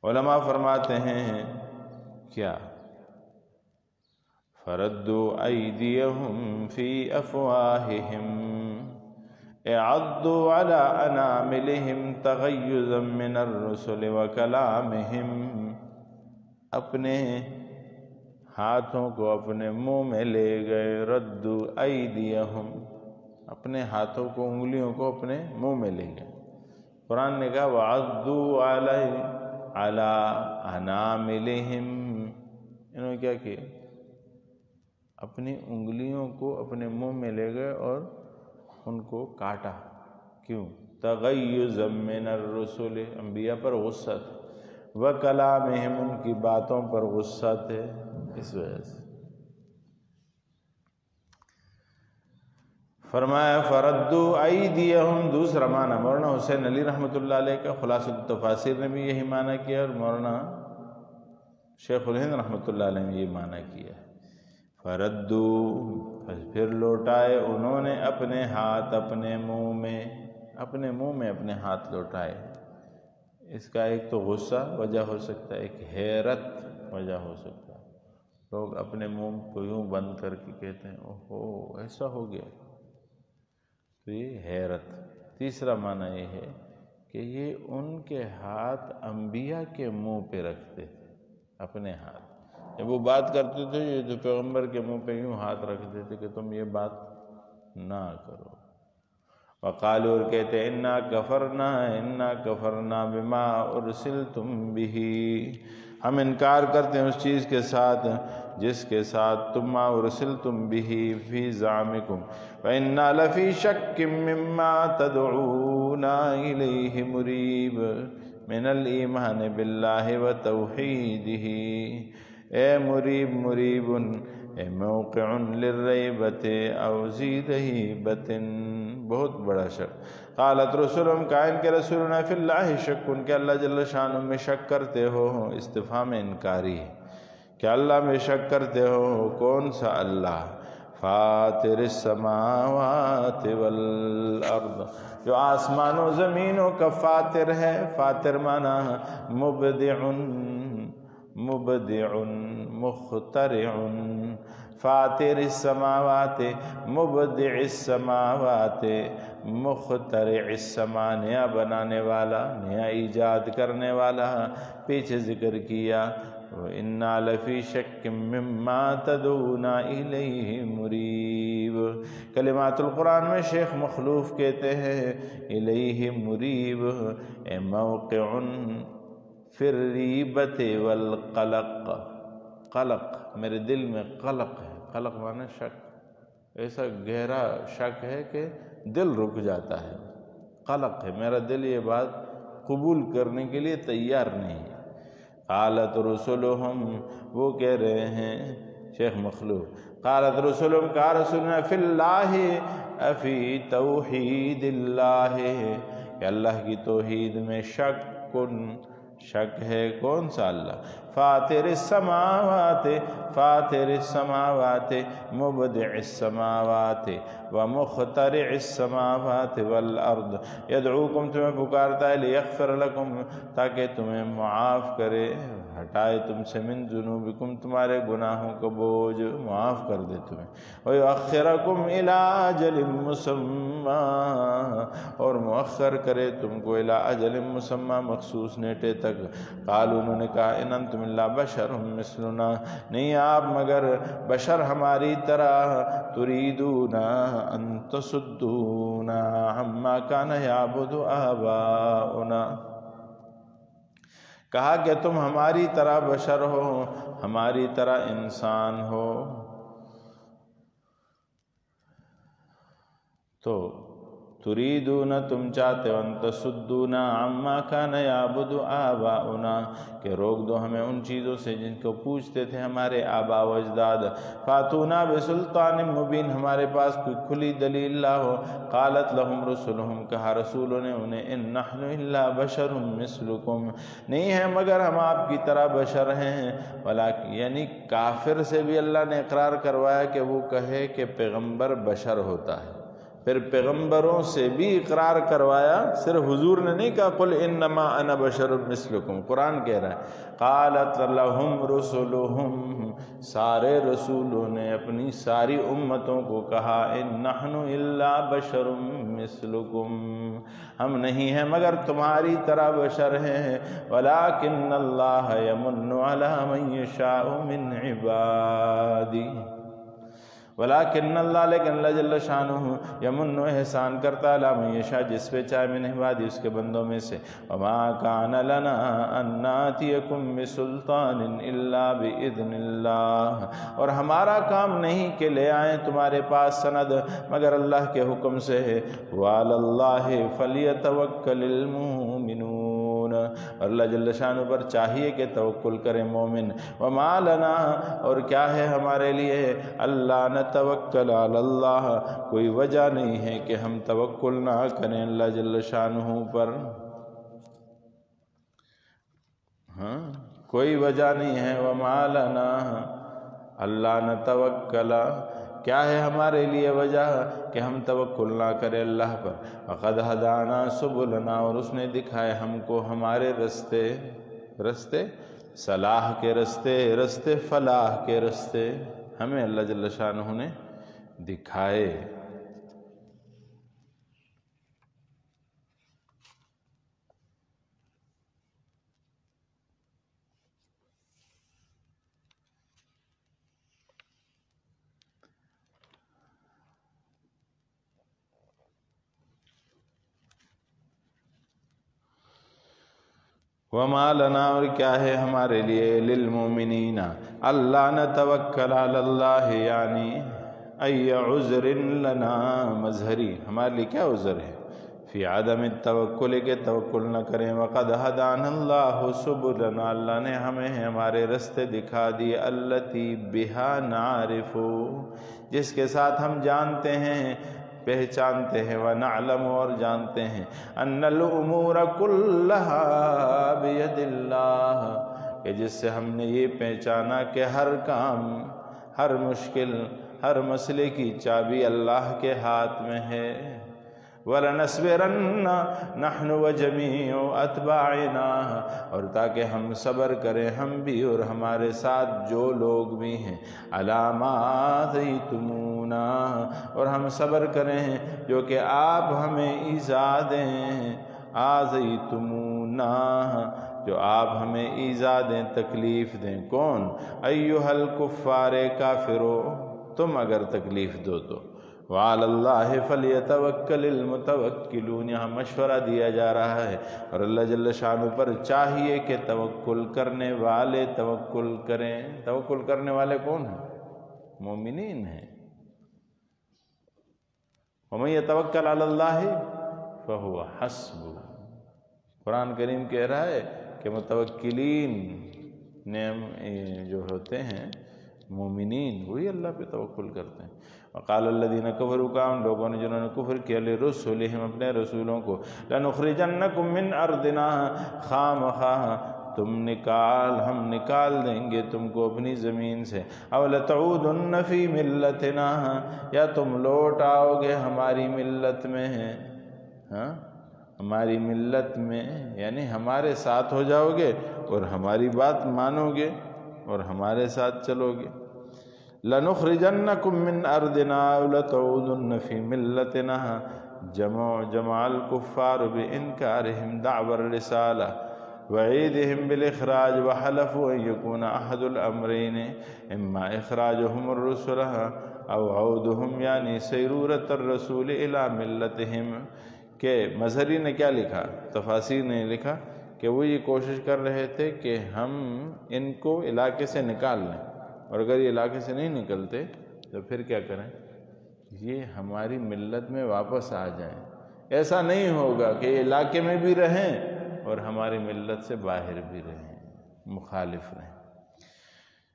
علماء فرماتے ہیں کیا؟ فردوا ایدیہم فی افواہہم، اعضوا علی اناملہم تغیظا من الرسل وکلامہم، اپنے ہاتھوں کو اپنے منہ میں لے گئے۔ ردوا ایدیہم، اپنے ہاتھوں کو، انگلیوں کو اپنے منہ میں لے گئے۔ قرآن نے کہا وعضوا علی اناملہم، انہوں نے کیا کیا؟ اپنی انگلیوں کو اپنے منہ میں لے گئے اور ان کو کاٹا۔ کیوں؟ تغیظا من الرسل، انبیاء پر غصہ تھا، وکلامہم، ان کی باتوں پر غصہ تھے، اس وجہ سے۔ فرمایا فردوا ایدیہم، دوسرا معنی مولانا حسین علی رحمۃ اللہ علیہ کا خلاصۃ التفاسیر نے بھی یہی معنی کیا، اور مولانا شیخ الہند رحمۃ اللہ علیہ نے یہ معنی کیا۔ فردوا، پھر لوٹائے انہوں نے اپنے ہاتھ اپنے منہ میں، اپنے منہ میں اپنے ہاتھ لوٹائے۔ اس کا ایک تو غصہ وجہ ہو سکتا ہے، ایک حیرت وجہ ہو سکتا ہے، لوگ اپنے منہ کو یوں بند کر کے کہتے ہیں اوہو ایسا ہو گیا، تو یہ حیرت۔ تیسرا معنی یہ ہے کہ یہ ان کے ہاتھ انبیاء کے منہ پہ رکھتے تھے، اپنے ہاتھ جب وہ بات کرتے تھے، یہ جو پیغمبر کے منہ پہ یوں ہاتھ رکھتے تھے کہ تم یہ بات نہ کرو۔ وقالوا اور کہتے انا کفرنا بما ارسلتم به، ہم انکار کرتے ہیں اس چیز کے ساتھ جس کے ساتھ تم ارسلتم به فی زعمکم وَإِنَّا لَفِي شَكٍّ مِّمَّا تَدْعُونَا إِلَيْهِ مُرِيبٍ من الایمان باللہ وتوحیدہ، اے مریب اے موقع للریبت او زید ہیبت، بہت بڑا شک۔ قالت رسولہم، کہا ان کے رسولوں نے، فی اللہ شک، ان کے اللہ جل شانہ میں شک کرتے ہو، استفہام انکاری ہے، کہ اللہ میں شک کرتے ہو، کون سا اللہ؟ فاطر السماوات والارض، جو آسمان و زمینوں کا فاطر ہے، فاطر مانا مبدع مخترع، فاطر السماوات مبدع السماوات مخترع السما، نیا بنانے والا، نیا ایجاد کرنے والا، پیچھے ذکر کیا وَإِنَّا لَفِي شَكٍّ مِّمَّا تَدْعُونَا إِلَيْهِ مُرِيبٍ۔ کلمات القرآن میں شیخ مخلوف کہتے ہیں الیہ مریب، اے موقع فی الریبت والقلق، قلق میرے دل میں قلق ہے، قلق معنی شک، ایسا گہرا شک ہے کہ دل رک جاتا ہے، قلق ہے میرا دل، یہ بات قبول کرنے کے لیے تیار نہیں ہے۔ قالت رسلہم، وہ کہہ رہے ہیں شیخ مخلوف، قالت رسلہم، کہا رسولنا، فی اللہ افی توحید اللہ، کہ اللہ کی توحید میں شک ہے، کون سا اللہ؟ فاطر السماوات مبدع السماوات ومخترع السماوات والارض، یدعوکم، تمہیں پکارتا ہے، لیغفر لکم، تاکہ تمہیں معاف کرے، ہٹائے تم سے، من ذنوبکم، تمہارے گناہوں کا بوجھ معاف کر دے تمہیں، ویؤخرکم الی اجل مسمی، اور مؤخر کرے تم کو الی اجل مسمی، مخصوص نیٹے تک۔ قالوا، انہوں نے کہا، ان انتم الا بشر مثلنا، نہیں آپ مگر بشر ہماری طرح، تریدون ان تصدونا عما کان یعبد آباؤنا، کہا کہ تم ہماری طرح بشر ہو، ہماری طرح انسان ہو، تو تریدون، تم چاہتے ہو، ان تصدونا عما کان یعبد آباؤنا، کہ روک دو ہمیں ان چیزوں سے جن کو پوچھتے تھے ہمارے آباء و اجداد، فاتونا بسلطان مبین، ہمارے پاس کوئی کھلی دلیل لاؤ۔ قالت لہم رسلہم، کہا رسولوں نے انہیں، ان نحن الا بشر مثلکم، نہیں ہے مگر ہم آپ کی طرح بشر ہیں، ولکن، یعنی کافر سے بھی اللہ نے اقرار کروایا کہ وہ کہے کہ پیغمبر بشر ہوتا ہے، پھر پیغمبروں سے بھی اقرار کروایا، صرف حضور نے نہیں کہا قل انما انا بشر مثلکم، قرآن کہہ رہا ہے۔ قالت لہم رسلہم، سارے رسولوں نے اپنی ساری امتوں کو کہا، ان نحن الا بشر مثلکم، ہم نہیں ہیں مگر تمہاری طرح بشر ہیں، ولکن اللہ یمن علی من یشاء من عبادہ، ولیکن اللہ، لیکن اللہ جل شانہ، یمن، احسان کرتا ہے، من یشاء، جس پہ چاہے، من عبادی، اس کے بندوں میں سے، وما کان لنا ان ناتیکم بسلطان الا باذن اللہ، اور ہمارا کام نہیں کہ لے آئیں تمہارے پاس سند مگر اللہ کے حکم سے، وعلی اللہ فلیتوکل المؤمنون، اور اللہ جل شانہ پر چاہیے کہ توکل کرے مومن۔ وما لنا، اور کیا ہے ہمارے لیے، اللہ نتوکل علی اللہ، کوئی وجہ نہیں ہے کہ ہم توکل نہ کریں اللہ جل شانہ پر، ہاں کوئی وجہ نہیں ہے۔ وما لنا اللہ نتوکل، کیا ہے ہمارے لیے وجہ کہ ہم توکل نہ کریں اللہ پر، وقد ہدانا سبلنا، اور اس نے دکھائے ہم کو ہمارے رستے صلاح کے رستے فلاح کے رستے، ہمیں اللہ جل شانہ نے دکھائے۔ وما لنا، اور کیا ہے ہمارے لیے، للمؤمنین اللہ نتوکل علی اللہ، یعنی ای عذر لنا مظہری، ہمارے لیے کیا عذر ہے، فی عدم التوکل کے توکل نہ کریں، وقد ہدانا اللہ سبلنا، اللہ نے ہمیں ہمارے رستے دکھا دیے، التی بہا نعرف، جس کے ساتھ ہم جانتے ہیں، پہچانتے ہیں، ونعلم، اور جانتے ہیں، ان الامور کلہا بید اللہ، کہ جس سے ہم نے یہ پہچانا کہ ہر کام، ہر مشکل، ہر مسئلے کی چابی اللہ کے ہاتھ میں ہے، وَلَنَصْبِرَنَّ نَحْنُ وَجَمِيعُ أَتْبَاعِنَا، اور تاکہ ہم صبر کریں، ہم بھی اور ہمارے ساتھ جو لوگ بھی ہیں، عَلَىٰ مَا آذَيْتُمُونَا، اور ہم صبر کریں جو کہ آپ ہمیں ایذا دیں، آذَيْتُمُونَا، جو آپ ہمیں ایذا دیں، تکلیف دیں، کون، ایھا الکفار کافرو، تم اگر تکلیف دو تو، وعلی اللہ فلیتوکل المتوکلون، یہاں مشورہ دیا جا رہا ہے، اور اللہ جل شانہ پر چاہیے کہ توکل کرنے والے توکل کریں، توکل کرنے والے کون ہیں، مومنین ہیں، ومن یتوکل علی اللہ فہو حسبہ، قرآن کریم کہہ رہا ہے کہ متوکلین جو ہوتے ہیں مومنین، وہی اللہ پہ توکل کرتے ہیں، وقال الذین کفروا، کا ان لوگوں نے جنہوں نے کفر کیا، لرسلہم، اپنے رسولوں کو، لنخرجنکم من ارضنا، خامخواہ ہم نکال دیں گے تم کو اپنی زمین سے، او لتعودن فی ملتنا، یا تم لوٹ آؤ گے ہماری ملت میں، ہاں ہماری ملت میں، یعنی ہمارے ساتھ ہو جاؤ گے اور ہماری بات مانو گے اور ہمارے ساتھ چلو گے، لنخرجنکم من ارضنا لتعودن فی ملتنا، جمع الکفار بانکارہم دعوی الرسالہ وعیدہم بالاخراج، وحلفوا ان یکون احد الامرین، اما اخراجہم الرسل او عودہم، یعنی سیرورت الرسول الی ملتہم، کہ مظہری نے کیا لکھا، تفاسیر نے لکھا کہ وہ یہ کوشش کر رہے تھے کہ ہم ان کو علاقے سے نکال لیں، اور اگر یہ علاقے سے نہیں نکلتے تو پھر کیا کریں، یہ ہماری ملت میں واپس آ جائیں، ایسا نہیں ہوگا کہ یہ علاقے میں بھی رہیں اور ہماری ملت سے باہر بھی رہیں، مخالف رہیں،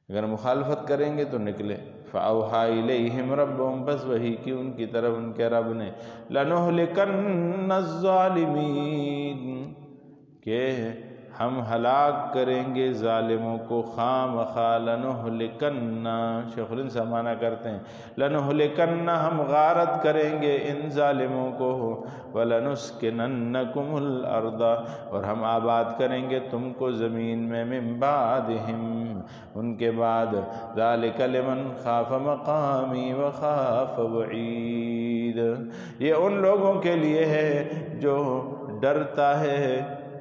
اگر مخالفت کریں گے تو نکلے، فَأَوْحَىٰ إِلَيْهِمْ رَبُّهُمْ، بس وہی کی ان کی طرف ان کے رب نے، لَنُهْلِكَنَّ الظَّالِمِينَ، کہ ہم ہلاک کریں گے ظالموں کو، خامخواہ، لَنُهْلِكَنَّ، شیخ الہند معنی کرتے ہیں، لَنُهْلِكَنَّ، ہم غارت کریں گے ان ظالموں کو، وَلَنُسْكِنَنَّكُمُ الْأَرْضَ، اور ہم آباد کریں گے تم کو زمین میں، مِن بَعْدِهِمْ، ان کے بعد، ذَلِكَ لِمَنْ خَافَ مَقَامِي وَخَافَ وَعِيدِ، یہ ان لوگوں کے لیے ہے جو ڈرتا ہے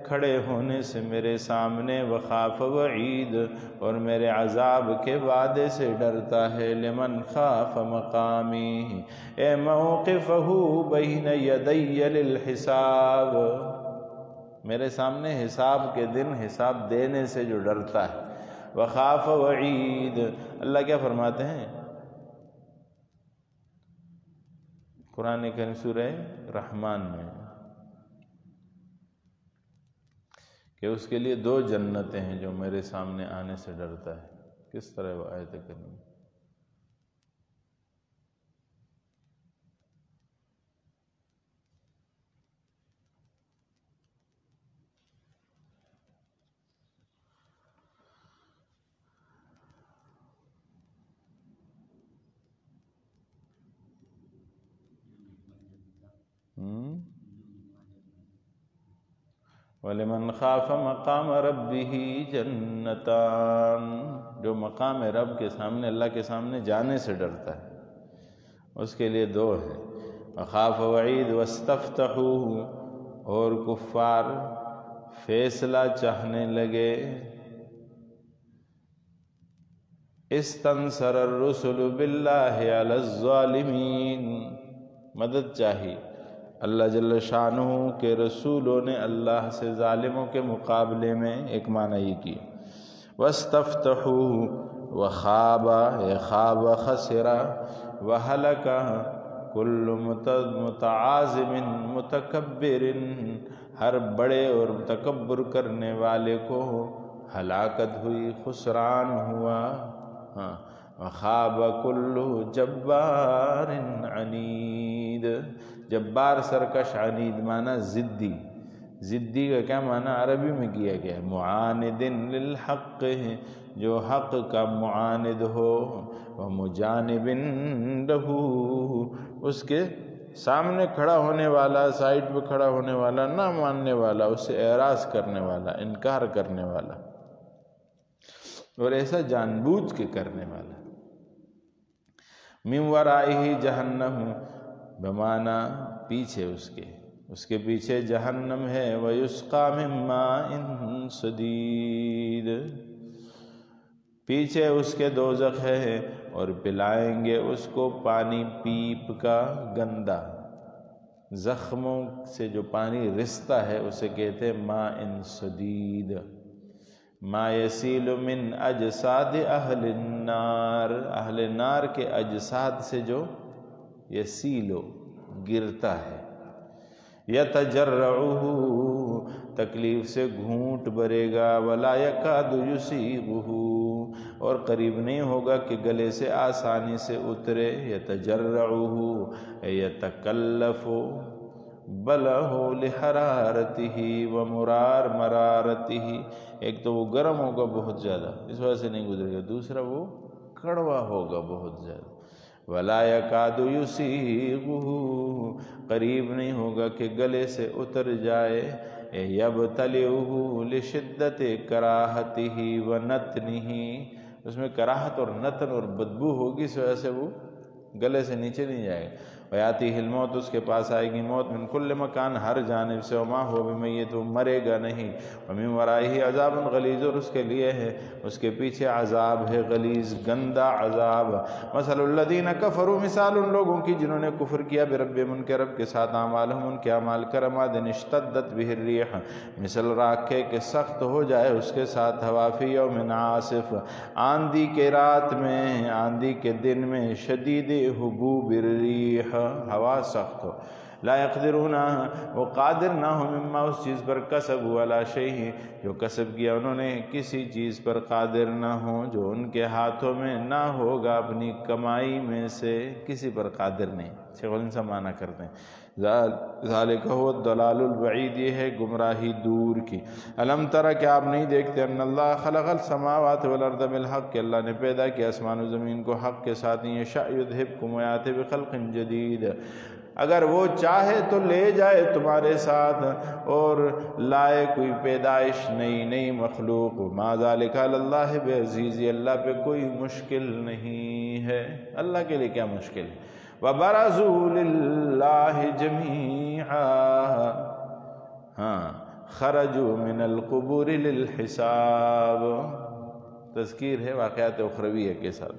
کھڑے ہونے سے میرے سامنے، وخاف وعید، اور میرے عذاب کے وعدے سے ڈرتا ہے، لمن خاف مقامی، اے موقفہ بین یدی للحساب، میرے سامنے حساب کے دن حساب دینے سے جو ڈرتا ہے، وخاف وعید، اللہ کیا فرماتے ہیں قرآن کریم سورہ رحمان میں، کہ اس کے لیے 2 جنتیں ہیں جو میرے سامنے آنے سے ڈرتا ہے، کس طرح وہ آیت کریمہ، وَلِمَنْ خَافَ مَقَامَ رَبِّهِ جَنَّتَانِ، جو مقام رب کے سامنے، اللہ کے سامنے جانے سے ڈرتا ہے، اس کے لیے 2 ہیں، وَخَافَ وَعِيدُ وَاسْتَفْتَحُوا، اور کفار فیصلہ چاہنے لگے، استنصر الرسل باللہ علی الظالمین، مدد چاہی اللہ جل شانہ کے رسولوں نے اللہ سے ظالموں کے مقابلے میں ایک معنی یہ کی وَاسْتَفْتَحُوا وَخَابَ خَابَ خَسِرَ وَهَلَكَ كُلُّ مُتَعَازِمٍ مُتَكَبِّرٍ، ہر بڑے اور تکبر کرنے والے کو ہلاکت ہوئی، خسران ہوا۔ وَخَابَ كُلُّ جَبَّارٍ عَنِيدٍ، جبار سرکش، عنید معنی ضدی، ضدی کا کیا معنی عربی میں کیا گیا ہے؟ معاند للحق، جو حق کا معاند ہو، ومجانب لہ، اس کے سامنے کھڑا ہونے والا، سائڈ پہ کھڑا ہونے والا، نہ ماننے والا، اس سے اعراض کرنے والا، انکار کرنے والا، اور ایسا جان بوجھ کے کرنے والا۔ من ورائہ جہنم، بمعنی پیچھے اس کے پیچھے جہنم ہے۔ وَيُسْقَى مِن مَّاءٍ صَدِيدٍ، پیچھے اس کے دوزخ ہے اور پلائیں گے اس کو پانی پیپ کا گندا، زخموں سے جو پانی رستا ہے اسے کہتے ہیں ماء صدید۔ ما یسیل من اجساد اہل النار، اہل نار کے اجساد سے جو یسیلو گرتا ہے۔ یتجرعہ، تکلیف سے گھونٹ بھرے گا، ولا یکاد یسیغہ، اور قریب نہیں ہوگا کہ گلے سے آسانی سے اترے۔ یتجرعہ یتکلف بلہ لحرارتہ ومرارتہ، ایک تو وہ گرم ہوگا بہت زیادہ، اس وجہ سے نہیں گزرے گا، دوسرا وہ کڑوا ہوگا بہت زیادہ۔ ولا یکاد یسیغہ، قریب نہیں ہوگا کہ گلے سے اتر جائے۔ یبتلعہ لشدت کراہتہ ونتنہ، اس میں کراہت اور نتن اور بدبو ہوگی، اس وجہ سے وہ گلے سے نیچے نہیں جائے گا۔ ویاتیہ الموت، اس کے پاس آئے گی موت، من کل مکان، ہر جانب سے، وما ہوا بمیت، وہ مرے گا نہیں۔ ومن ورائہ عذاب غلیظ، اور اس کے لیے ہے، اس کے پیچھے عذاب ہے غلیظ، گندا عذاب۔ مثل الذین کفروا، مثال ان لوگوں کی جنہوں نے کفر کیا، بربہم، ان کے رب کے ساتھ، اعمالہم، ان کے اعمال، کرماد اشتدت بہ الریح، مثل راکھ کہ سخت ہو جائے اس کے ساتھ ہوا، فی یوم عاصف، آندھی کے رات میں، آندھی کے دن میں، شدید حبوب الریح، ہوا سخت ہو۔ لا یقدرون، وہ قادر نہ ہو، مما، اس چیز پر، کسبوا، علی شیء، جو کسب کیا انہوں نے، کسی چیز پر قادر نہ ہو جو ان کے ہاتھوں میں نہ ہوگا، اپنی کمائی میں سے کسی پر قادر نہیں۔ شیخ الانسان معنی کرتے ہیں ذالک هو الضلال البعید، یہ ہے گمراہی دور کی۔ الم تر، کہ آپ نہیں دیکھتے، ان اللہ خلق السماوات والارض بالحق، کہ اللہ نے پیدا کیا آسمان و زمین کو حق کے ساتھ، یشاء یذہبکم ویأتی بخلق جدید، اگر وہ چاہے تو لے جائے تمہارے ساتھ اور لائے کوئی پیدائش نئی مخلوق۔ ما ذالک علی اللہ بعزیز، اللہ پہ کوئی مشکل نہیں ہے، اللہ کے لیے کیا مشکل ہے۔ وَبَرَزُوا لِلَّهِ جَمِيعًا، خَرَجُوا مِنَ الْقُبُورِ لِلْحِسَابِ، تذکیر ہے واقعات اخرویہ کے ساتھ۔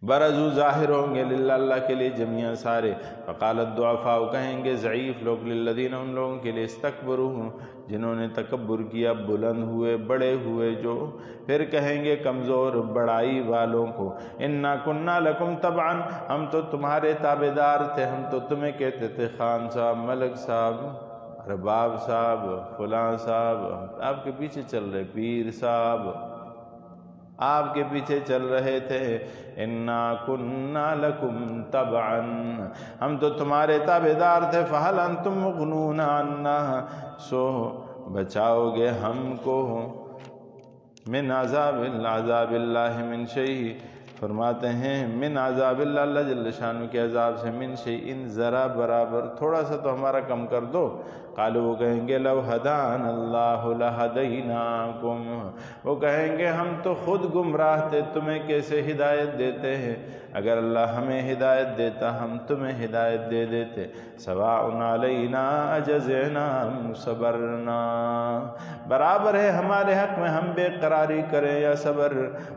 برزو، ظاہر ہوں گے، للہ، اللہ کے لیے، جمیعاً سارے۔ فقال الضعفاء، کہیں گے ضعیف لوگ، للذین، ان لوگوں کے لیے، استکبروا، جنہوں نے تکبر کیا، بلند ہوئے، بڑے ہوئے جو، پھر کہیں گے کمزور بڑائی والوں کو، انا کننا لکم تبعا، ہم تو تمہارے تابعدار تھے، ہم تو تمہیں کہتے تھے خان صاحب، ملک صاحب، رباب صاحب، فلاں صاحب، آپ کے پیچھے چل رہے، پیر صاحب، آپ کے پیچھے چل رہے تھے۔ انا کننا لکم تبعا، ہم تو تمہارے تابعدار تھے۔ فہل انتم مغنون عنا، سو بچاؤ گے ہم کو، من عذاب اللہ من شیء، فرماتے ہیں من عذاب اللہ، اللہ جل شانہ کے عذاب سے، من شیء، ذرا برابر، تھوڑا سا تو ہمارا کم کر دو۔ قالوا، وہ کہیں گے، لو ہدانا اللہ لہدیناکم، وہ کہیں گے ہم تو خود گمراہ تھے، تمہیں کیسے ہدایت دیتے ہیں، اگر اللہ ہمیں ہدایت دیتا ہم تمہیں ہدایت دے دیتے۔ سواء علینا اجزعنا ام صبرنا، برابر ہے ہمارے حق میں ہم بے قراری کریں یا صبر۔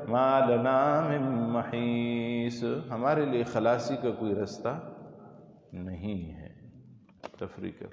ما لنا من محیص، ہمارے لیے خلاصی کا کوئی رستہ نہیں ہے۔ تفریق